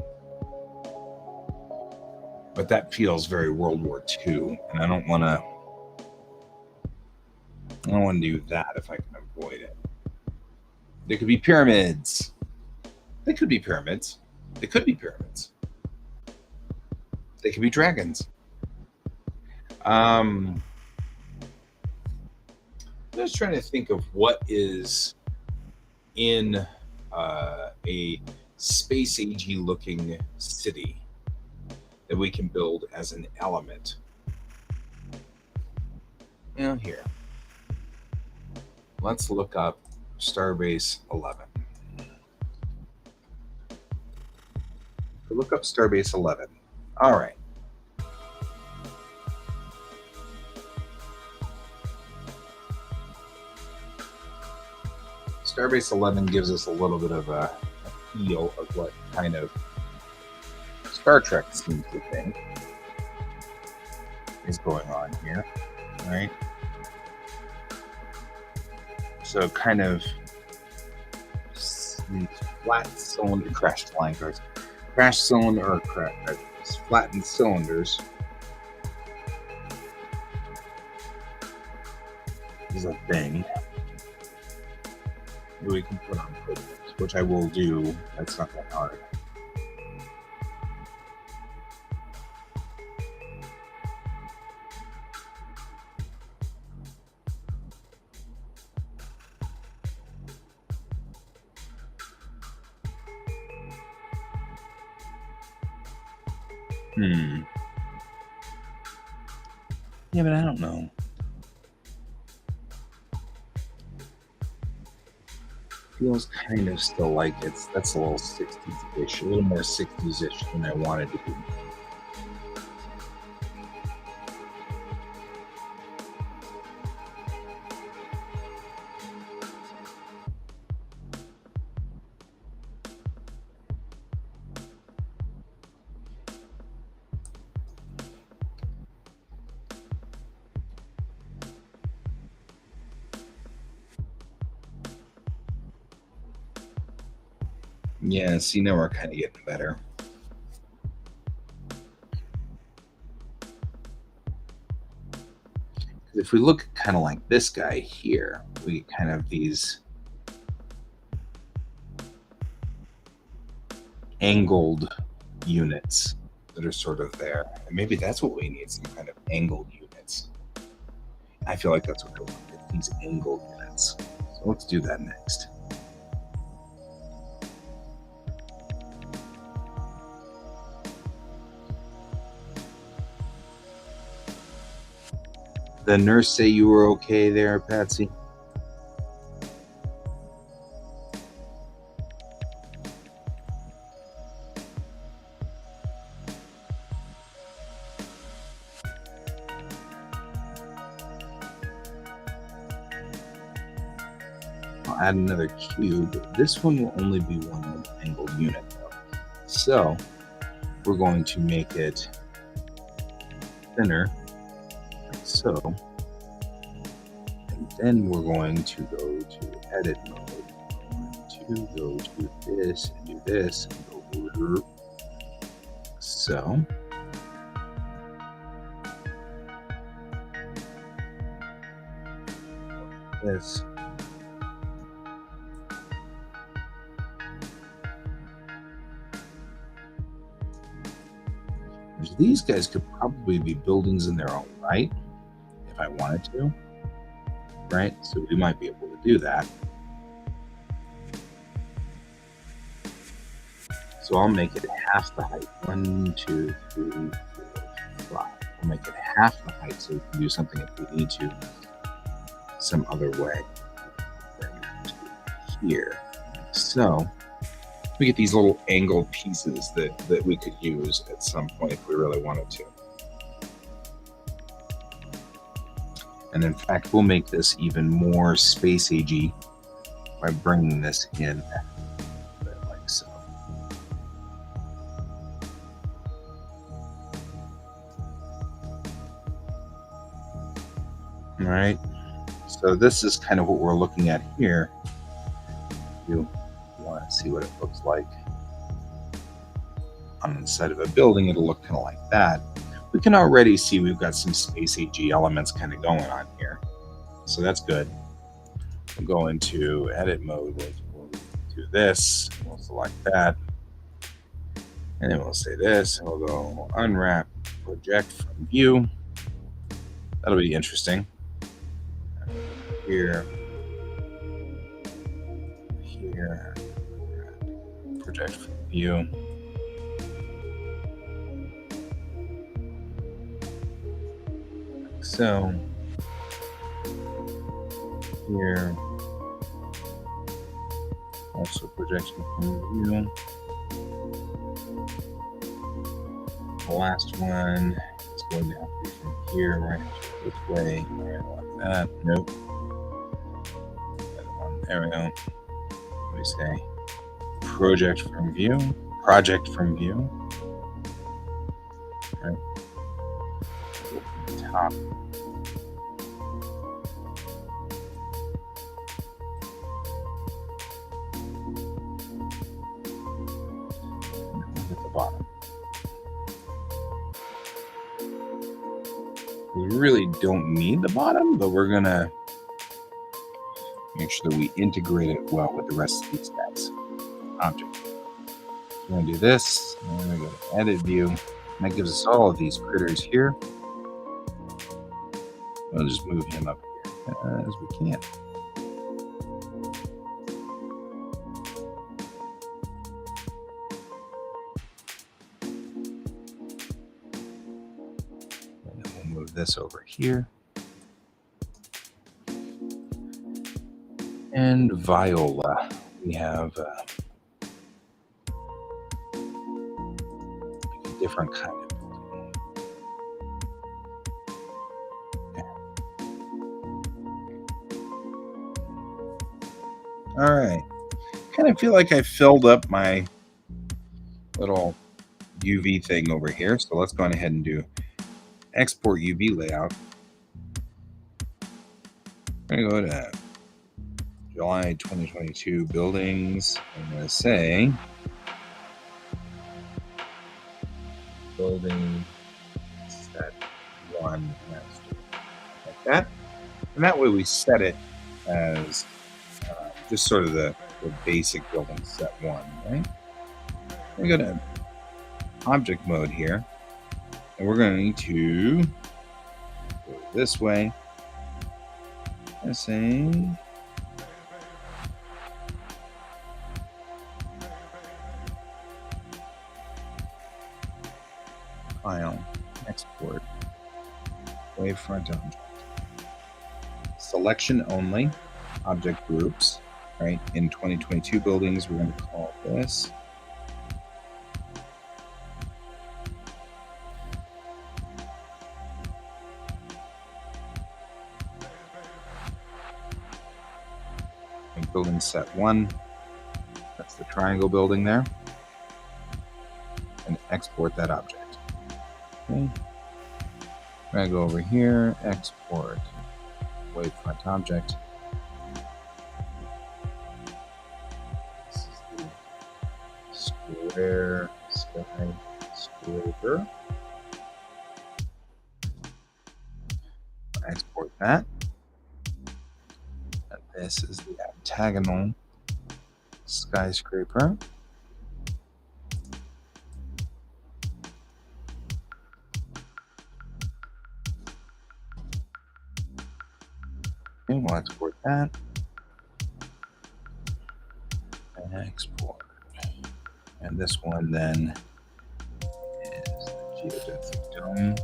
But that feels very World War II, and I don't want to do that if I can avoid it. There could be pyramids. They could be pyramids. They could be pyramids. They could be dragons. I'm just trying to think of what is in a space agey looking city that we can build as an element. Now here, let's look up Starbase 11. Look up Starbase 11. All right. Starbase 11 gives us a little bit of a feel of what kind of Star Trek seems to think is going on here, right? So kind of these flat cylinder crashed flying cars. Crash cylinder or flattened cylinders is a thing that we can put on podiums, which I will do. That's not that hard. Yeah, but I don't know. Feels kind of still like that's a little 60s-ish, a little more 60s-ish than I wanted to be. Yeah, see, now we're kind of getting better. If we look kind of like this guy here, we get kind of these angled units that are sort of there. And maybe that's what we need, some kind of angled units. I feel like that's what we want, these angled units. So let's do that next. The nurse say you were okay there, Patsy? I'll add another cube. This one will only be one angled unit though. So we're going to make it thinner, like so. And then we're going to go to edit mode. We're going to to go to this and do this and go so. This. These guys could probably be buildings in their own right if I wanted to, right? So we might be able to do that. So I'll make it half the height. 1, 2, 3, 4, 5. I'll make it half the height so we can do something if we need to some other way. Bring it to here. So we get these little angled pieces that we could use at some point if we really wanted to. And in fact, we'll make this even more space agey by bringing this in like so. All right. So this is kind of what we're looking at here. You want to see what it looks like on the side of a building. It'll look kind of like that. We can already see we've got some space AG elements kind of going on here. So that's good. We'll go into edit mode. We'll do this. We'll select that. And then we'll say this. And we'll go unwrap, project from view. That'll be interesting. Here. Here. Project from view. So here, also projection from view. The last one is going to have to be from here, right? This way, right like that. Nope. That one. There we go. What do we say? Project from view. Project from view. Right. Open the top. Bottom. We really don't need the bottom, but we're gonna make sure that we integrate it well with the rest of these guys. Object. We're gonna do this, and we're gonna go to edit view. And that gives us all of these critters here. We'll just move him up here as we can. This over here. And viola. We have a different kind of building. Okay. All right. Kind of feel like I filled up my little UV thing over here. So let's go on ahead and do export UV layout. I'm going to go to July 2022 buildings. I'm going to say building set 1 master. Like that. And that way we set it as just sort of the basic building set 1, right? We go to object mode here. And we're going to need to go this way. I say file, export, wavefront object. Selection only, object groups, right? In 2022 buildings, we're going to call this building set 1. That's the triangle building there. And export that object. Okay. I'm going to go over here, export wavefront object. square skyscraper. Export that. And this is the octagonal skyscraper. And we'll export that. And export. And this one then is the geodesic dome.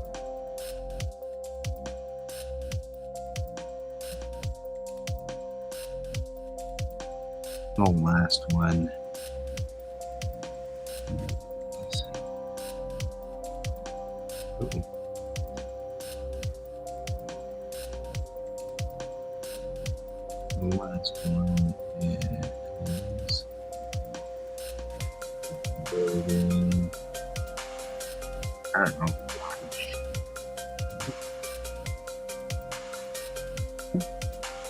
The last one is, the last one is building. I don't know.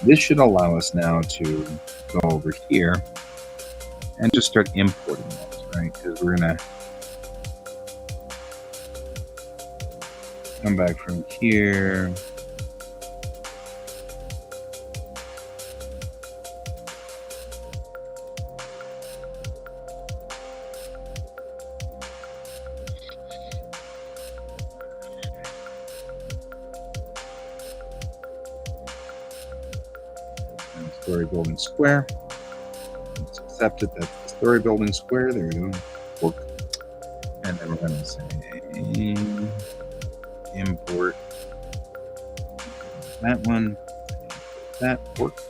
This should allow us now to go over here and just start importing those, right? Because we're gonna come back from here. Story building square. Let's accept it. That's the story building square. There we go. Work. And then we're going to say import that one. That work.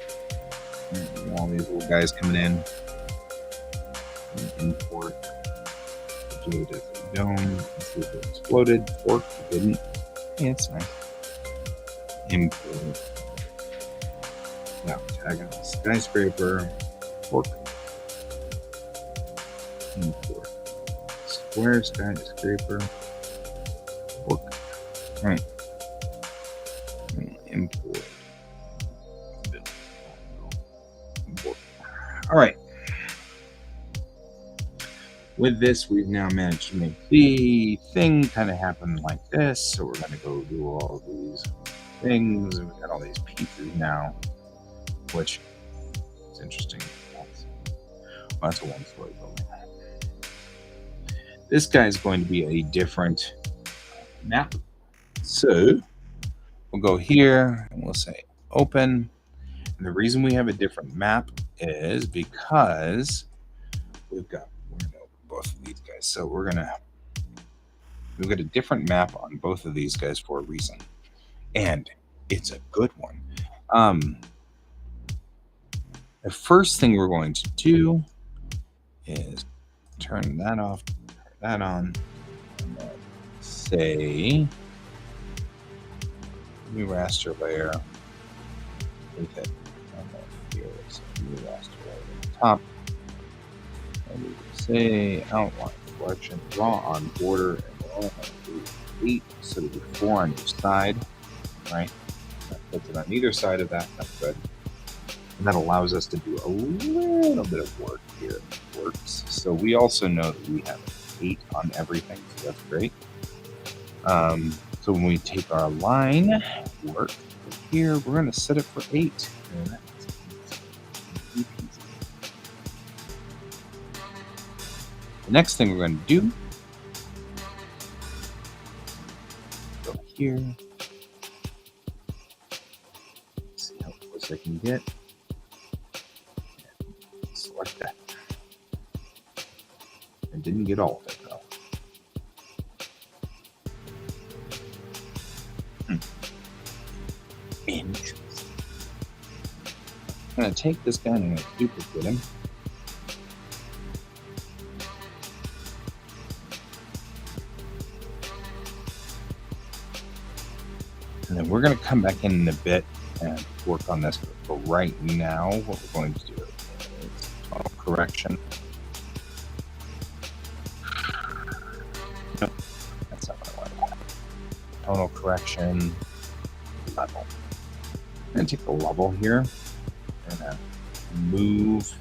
And all these little guys coming in. And import the geodesic dome. Let's see if it exploded. Work. It didn't. Yeah, it's nice. Import. Now, octagonal skyscraper, fork, import, square skyscraper, fork, right, import, all right. With this, we've now managed to make the thing kind of happen like this. So we're going to go do all these things. We've got all these pieces now. Which is interesting. That's a one-story building. This guy is going to be a different map. So we'll go here and we'll say open. And the reason we have a different map is because we're going to open both of these guys. So we've got a different map on both of these guys for a reason. And it's a good one. The first thing we're going to do is turn that off, turn that on, and then say new raster layer with it. And then here is a new raster layer at the top. And we will say outline selection, draw on border, and we're only going to do 8, so it'll be 4 on each side, right? That puts it on either side of that. That's good. And that allows us to do a little bit of work here. It works. So we also know that we have 8 on everything, so that's great. So when we take our line work here, we're going to set it for 8. And that's easy. The next thing we're going to do, go here. See how close I can get. Select that. I didn't get all of it though. Interesting. I'm going to take this guy and I'm going to duplicate him. And then we're going to come back in a bit and work on this. But for right now, what we're going to do is auto correction. Nope, that's not what I want. Tonal correction, level. I'm going to take the level here and move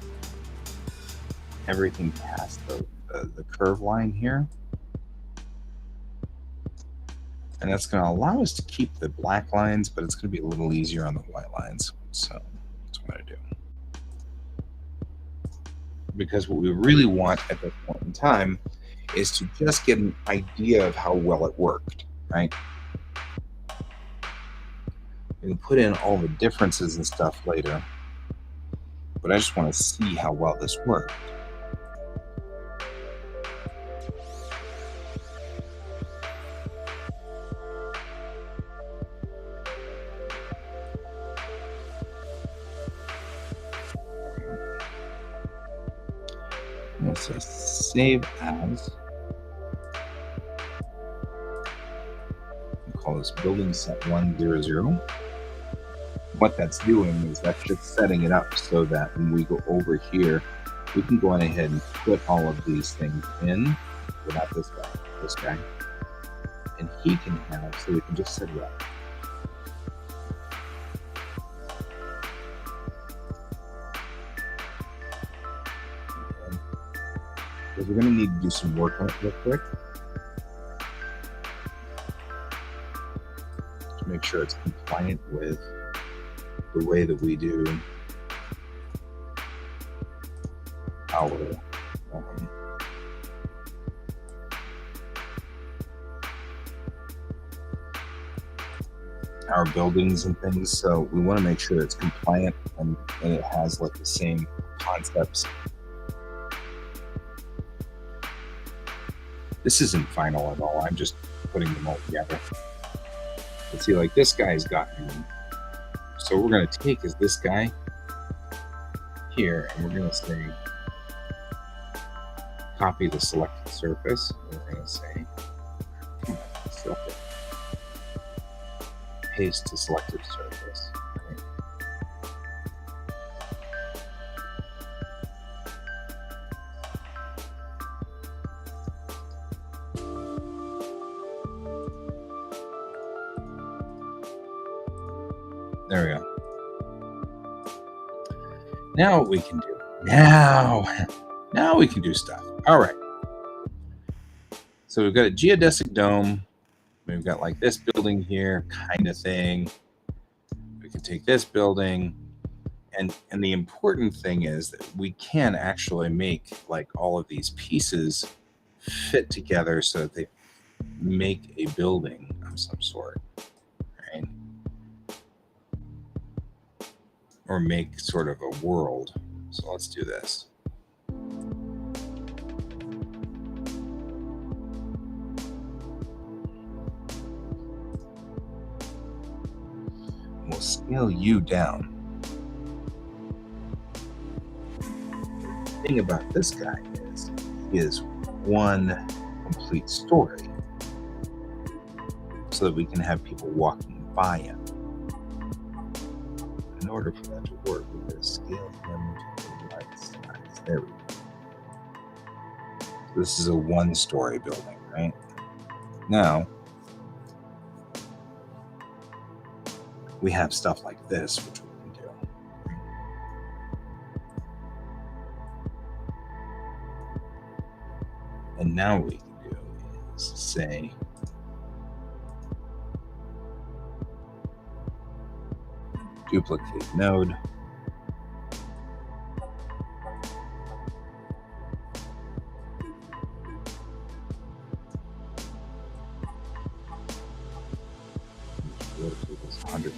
everything past the the curve line here. And that's going to allow us to keep the black lines, but it's going to be a little easier on the white lines. So that's what I do. Because what we really want at this point in time is to just get an idea of how well it worked, right? We can put in all the differences and stuff later, but I just want to see how well this worked. I'm going to say save as. We'll call this building set 100. What that's doing is that's just setting it up so that when we go over here, we can go on ahead and put all of these things in without this guy, and he can have, so we can just set it up. Okay. Because we're going to need to do some work on it real quick to make sure it's compliant with the way that we do our buildings and things. So we want to make sure it's compliant and it has like the same concepts. This isn't final at all. I'm just putting them all together. But see, like this guy's got me. So what we're going to take is this guy here, and we're going to say copy the selected surface. And we're going to say select it. Paste to selected surface. Right? There we go. Now what we can do. Now we can do stuff. All right. So we've got a geodesic dome. We've got like this building here kind of thing. We can take this building. And the important thing is that we can actually make like all of these pieces fit together so that they make a building of some sort, right? Or make sort of a world. So let's do this. We'll scale you down. The thing about this guy is he is one complete story so that we can have people walking by him. In order for that to work, we're going to scale him to the right size. There we go. So this is a one-story building, right? Now, we have stuff like this, which we can do. And now what we can do is say, duplicate node. Duplicate this 100.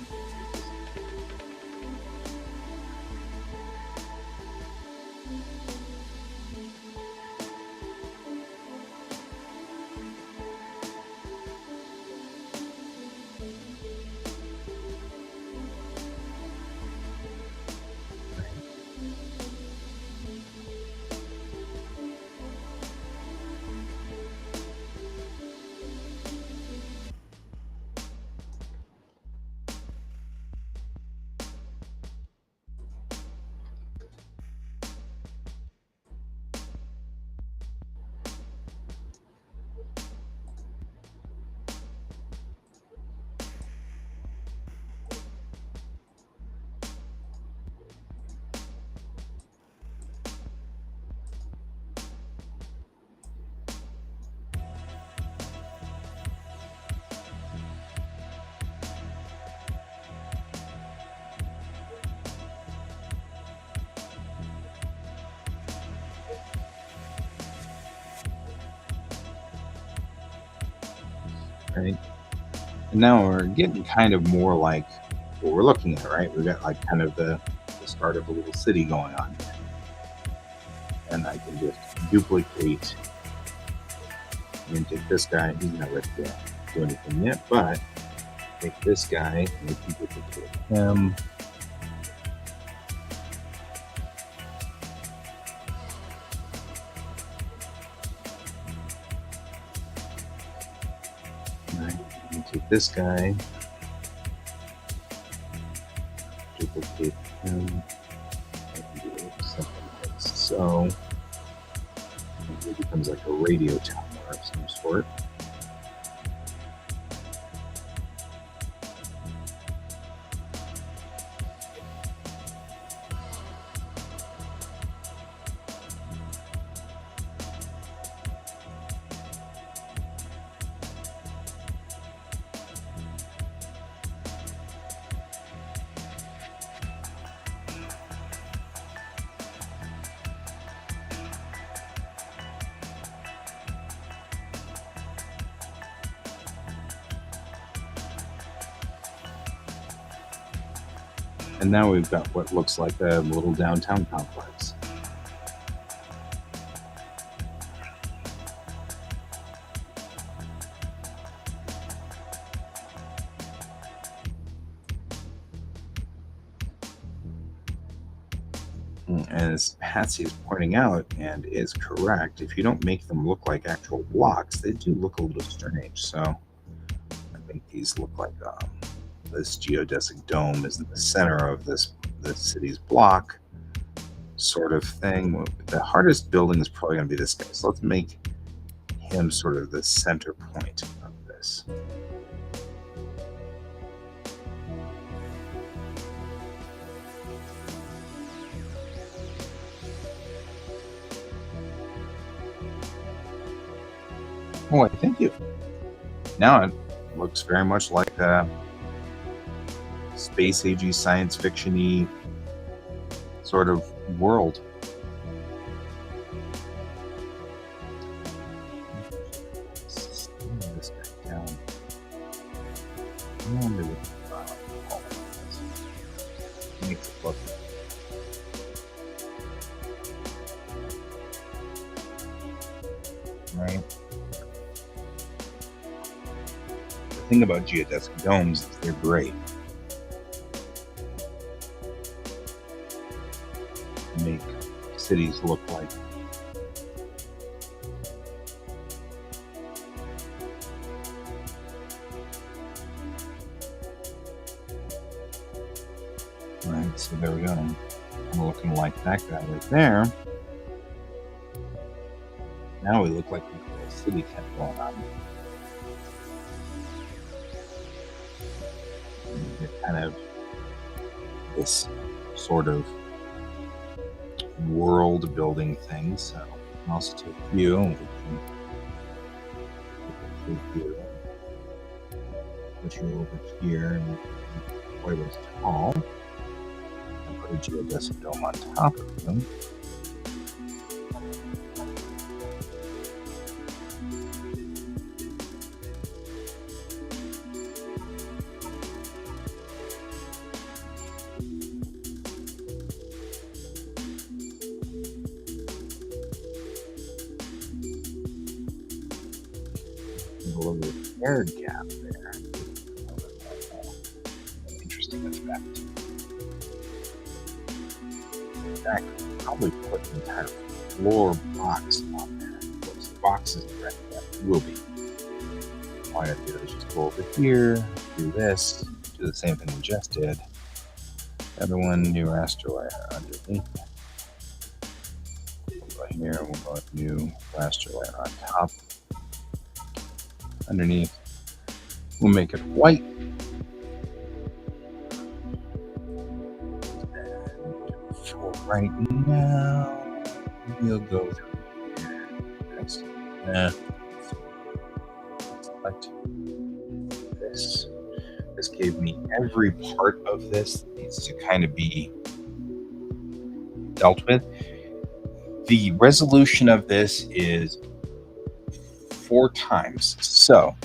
And now we're getting kind of more like what we're looking at, right? We've got like kind of the start of a little city going on. And I can just duplicate and take this guy. He's not ready to do anything yet, but take this guy and we can duplicate him. Right, and take this guy, duplicate him. I can do something like so. It becomes like a radio tower of some sort. And now we've got what looks like a little downtown complex. And as Patsy is pointing out, and is correct, if you don't make them look like actual blocks, they do look a little strange. So I think these look like this geodesic dome is in the center of the city's block sort of thing. The hardest building is probably going to be this guy. So let's make him sort of the center point of this. Oh, thank you. Now it looks very much like a space agey science fiction-y sort of world. Slow this guy down. Makes it look. Right. The thing about geodesic domes is they're great. Make cities look like right, so there we go. I'm looking like that guy right there. Now we look like a little city kept going on. And get kind of this sort of world building thing. So I'll also take you and we can take you, put you over here and quite as tall. And put a geodesic dome on top of them. A little air gap there. Interesting effect. In fact, probably put an entire floor box on there. Once the box isn't ready yet, it will be. All I have to do is just go over here, do this, do the same thing we just did. The other one, new raster layer underneath. We'll go here, we'll go with new raster layer on top. Underneath, we'll make it white. And for right now, we'll go through here. Select this. This gave me every part of this that needs to kind of be dealt with. The resolution of this is 4 times. So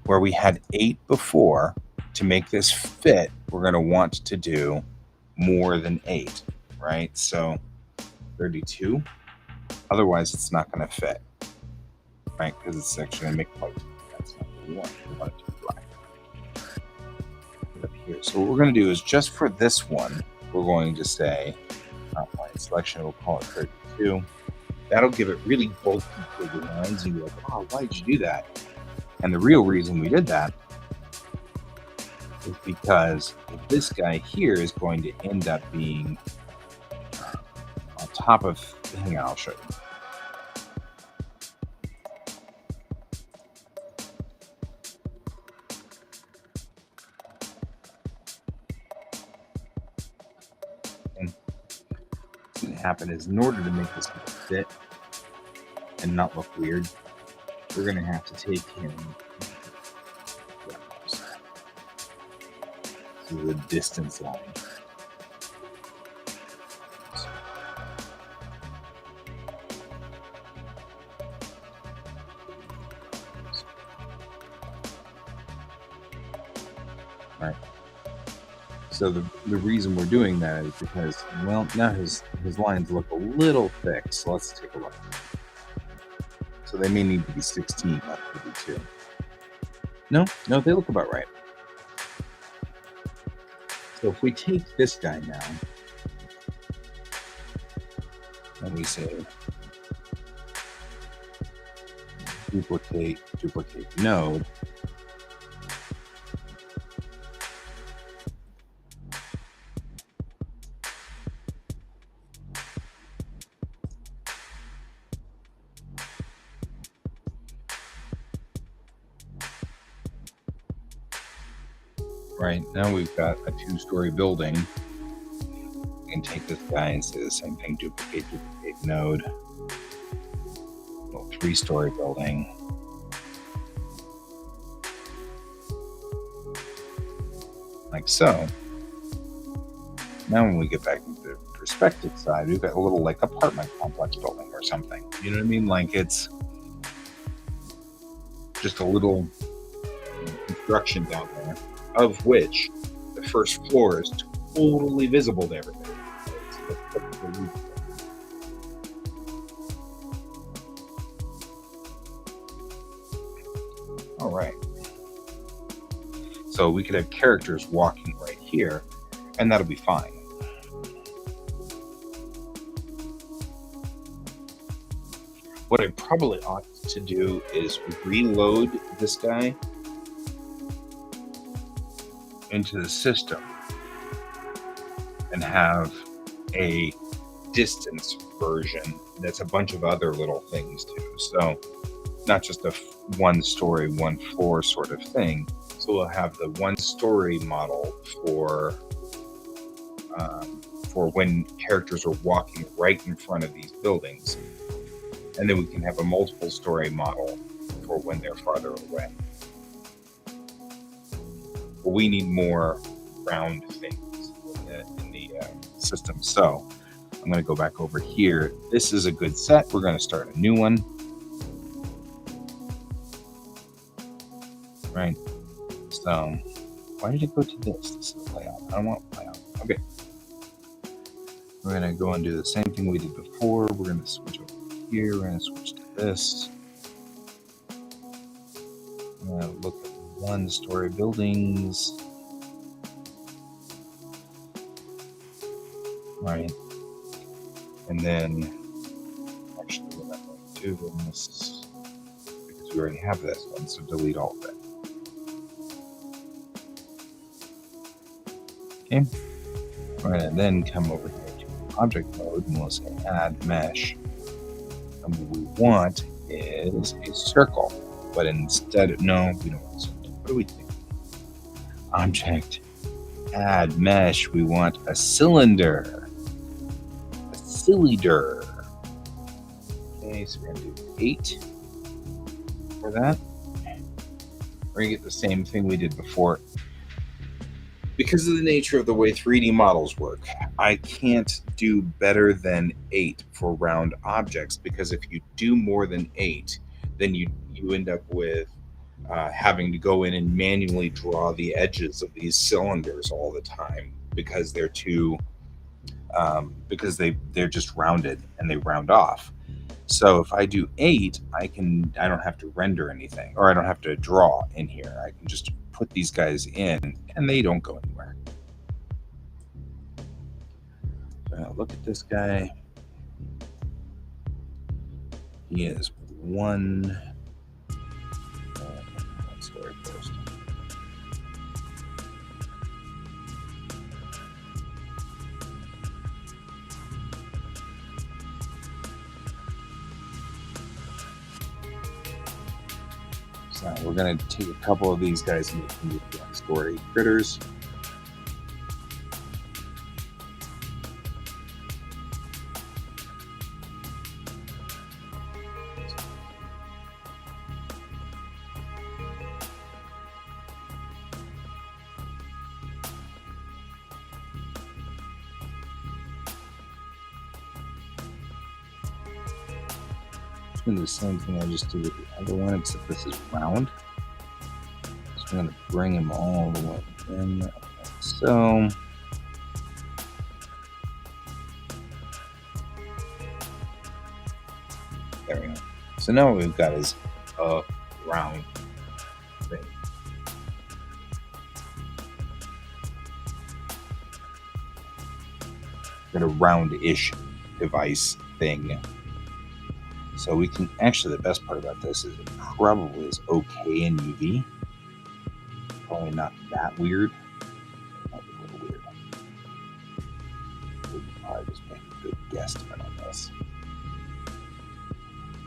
where we had 8 before, to make this fit, we're going to want to do more than 8, right? So 32. Otherwise, it's not going to fit, right? Because it's actually going to make white. That's not what we want. We want it to be black. Up here. So what we're going to do is, just for this one, we're going to say outline selection. We'll call it 32. That'll give it really bulky big lines. And you're like, oh, why did you do that? And the real reason we did that is because this guy here is going to end up being on top of, hang on, I'll show you. And what's going to happen is, in order to make this fit and not look weird, we're going to have to take him to the distance line. Right. So the reason we're doing that is because, well, now his lines look a little thick. So let's take a look. So they may need to be 16, not 32. No, they look about right. So if we take this guy now, and we say duplicate node, right, now we've got a 2-story building. We can take this guy and say the same thing, duplicate node, little 3-story building. Like so. Now when we get back into the perspective side, we've got a little like apartment complex building or something. You know what I mean? Like it's just a little construction down there, of which the first floor is totally visible to everybody. All right. So we could have characters walking right here, and that'll be fine. What I probably ought to do is reload this guy into the system and have a distance version that's a bunch of other little things too. So not just a 1-story, 1-floor sort of thing. So we'll have the 1-story model for when characters are walking right in front of these buildings. And then we can have a multiple story model for when they're farther away. But we need more round things in the system. So I'm going to go back over here. This is a good set. We're going to start a new one. Right. So why did it go to this? This is layout. I don't want layout. Okay. We're going to go and do the same thing we did before. We're going to switch over here. We're going to switch to this. We're going to look at 1-story buildings. Right. And then, actually, what I'm going to do in this, because we already have this one, so delete all of it. Okay. Right, and then come over here to object mode, and we'll say add mesh. And what we want is a circle, but instead of, no, we don't want a circle. What do we think? Object, add mesh, we want a cylinder. A cylinder. Okay, so we're going to do 8 for that. We're going to get the same thing we did before. Because of the nature of the way 3D models work, I can't do better than 8 for round objects, because if you do more than 8, then you end up with having to go in and manually draw the edges of these cylinders all the time because they're too because they're just rounded and they round off. So if I do 8, I don't have to render anything, or I don't have to draw in here. I can just put these guys in and they don't go anywhere. So now look at this guy. He is one story first. So we're going to take a couple of these guys and make them one-story critters. Going to do the same thing I just did with the other one, except this is round. So I'm going to bring them all the way in. Like so. There we go. So now what we've got is a round thing. Got a round-ish device thing. So we can, actually the best part about this is it probably is okay in UV. Probably not that weird. It might be a little weird. We can probably just make a good guesstimate on this.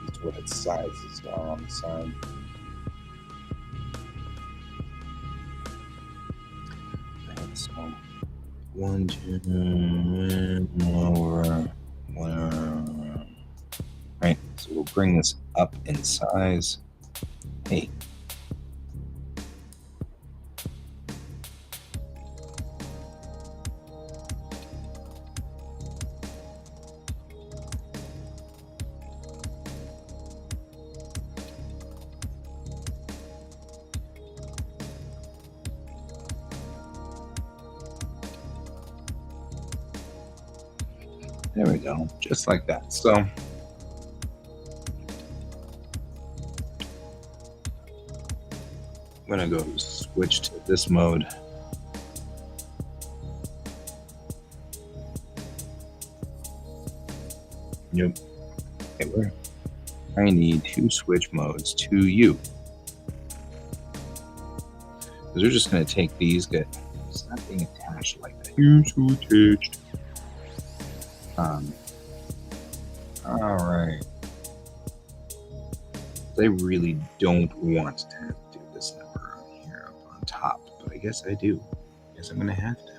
Just what its sizes are on the side. Okay, so 1, 2, over, 1. Right, so we'll bring this up in size. Hey. There we go, just like that. So I'm going to go switch to this mode. Yep. Okay, I need 2 switch modes to you. Because we're just going to take these, it's not being attached like that. You're so attached. All right. I really don't want to have to do this number here up on top, but I guess I do. I guess I'm going to have to.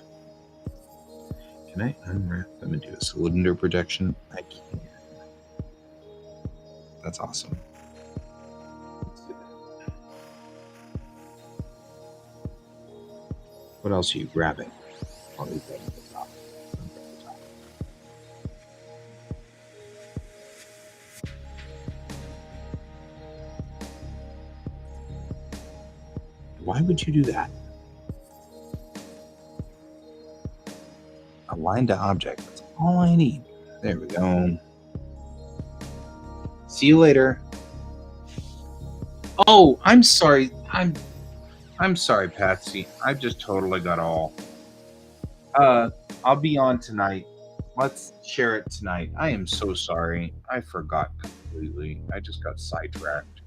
Can I unwrap them and do a cylinder projection? I can. That's awesome. Let's do that. What else are you grabbing? I'll leave that at the top. Why would you do that? Align to object. That's all I need. There we go. See you later. Oh, I'm sorry. I'm sorry, Patsy. I just totally got all. I'll be on tonight. Let's share it tonight. I am so sorry. I forgot completely. I just got sidetracked.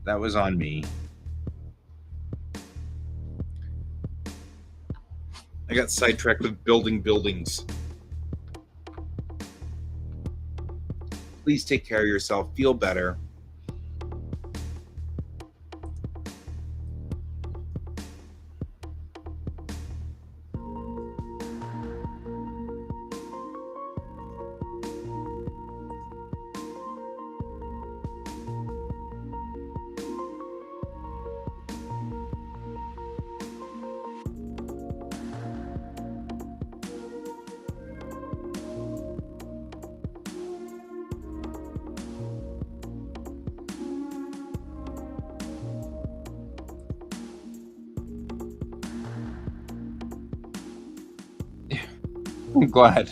That was on me. I got sidetracked with building buildings. Please take care of yourself. Feel better. I'm glad.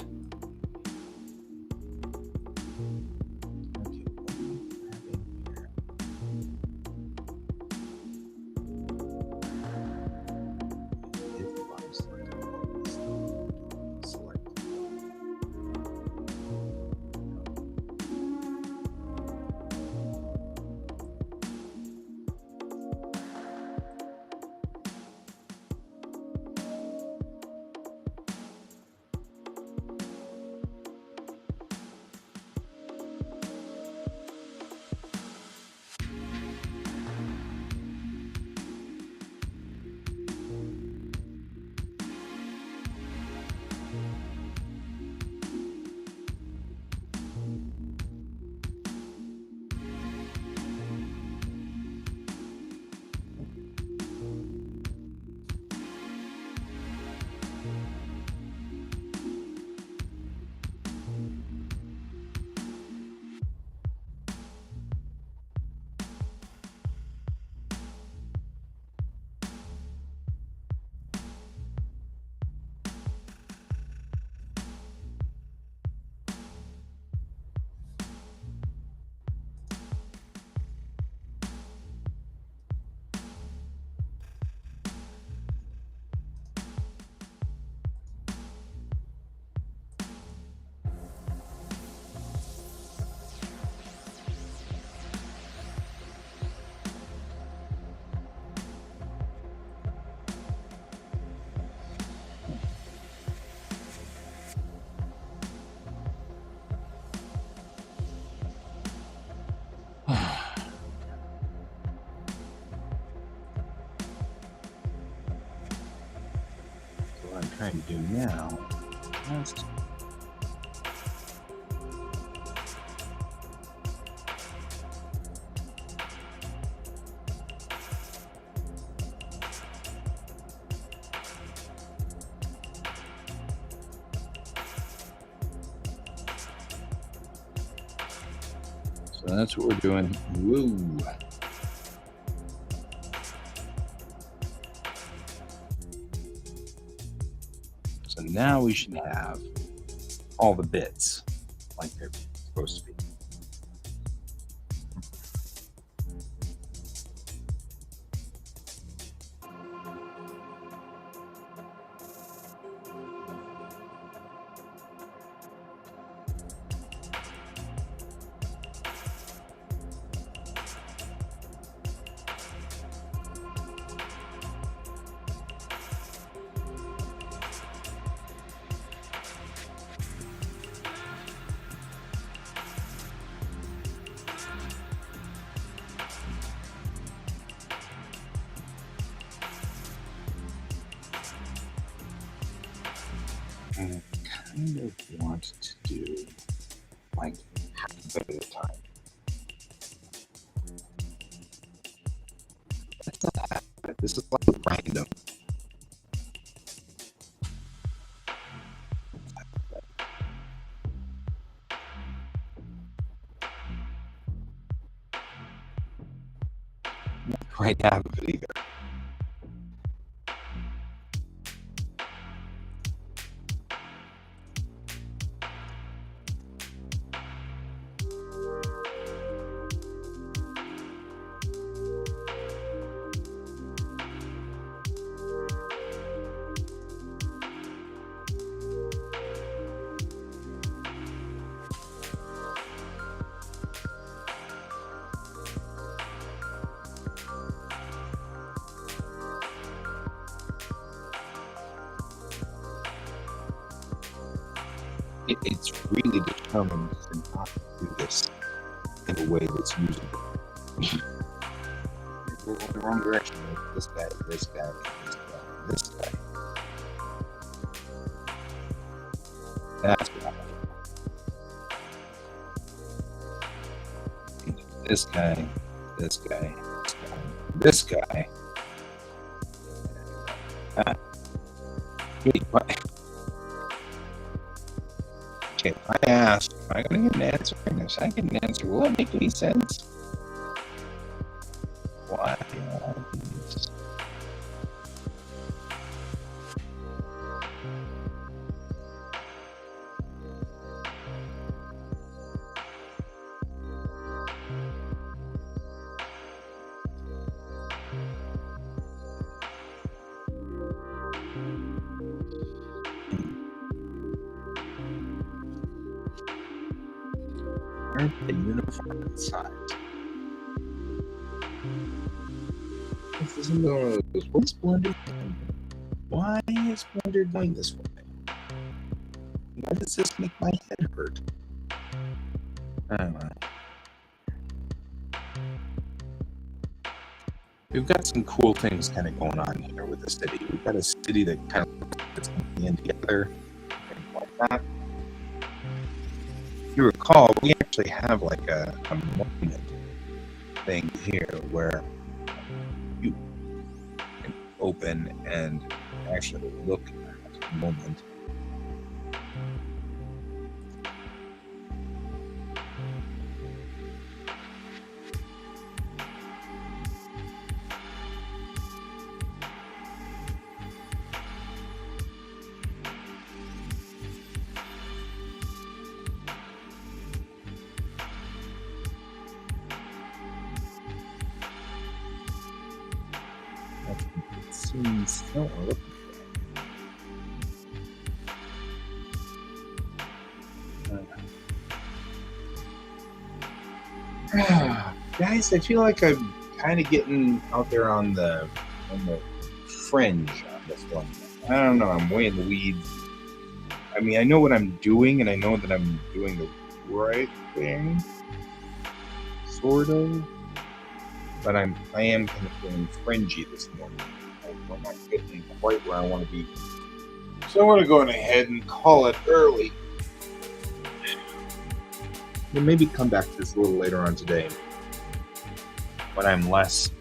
What I'm trying to do now is so that's what we're doing. Woo. So now we should have all the bits like they're supposed to be. I kind of want to do like half a bit at a time. That's not half a bit. This is like random. Not quite half of it either. It's really determined to not do this in a way that's usable. We're going the wrong direction. This guy, this guy, this guy, this guy. That's what I want. This guy, this guy, this guy, this guy. Wait, what? Okay, if I ask, am I going to get an answer in a second answer? Will it make any sense? Why? Aren't they uniform in size? This isn't one of those. What's Blender doing? Why is Blender going this way? Why does this make my head hurt? I don't know. We've got some cool things kind of going on here with the city. We've got a city that kind of puts something in together, things like that. If you recall, we actually have like a moment thing here where you can open and actually look at the moment. It seems so guys, I feel like I'm kind of getting out there on the fringe on this one. I don't know. I'm way in the weeds. I mean, I know what I'm doing, and I know that I'm doing the right thing, sort of. But I am kind of feeling fringy this morning. We're not getting quite where I want to be. So I'm going to go ahead and call it early. We'll maybe come back to this a little later on today when I'm less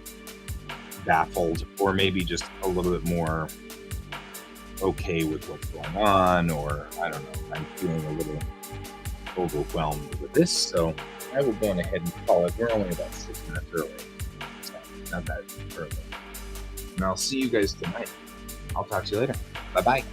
baffled, or maybe just a little bit more okay with what's going on, or I don't know, I'm feeling a little overwhelmed with this, so I will go ahead and call it. We're only about 6 minutes early, so not that early. And I'll see you guys tonight. I'll talk to you later. Bye-bye.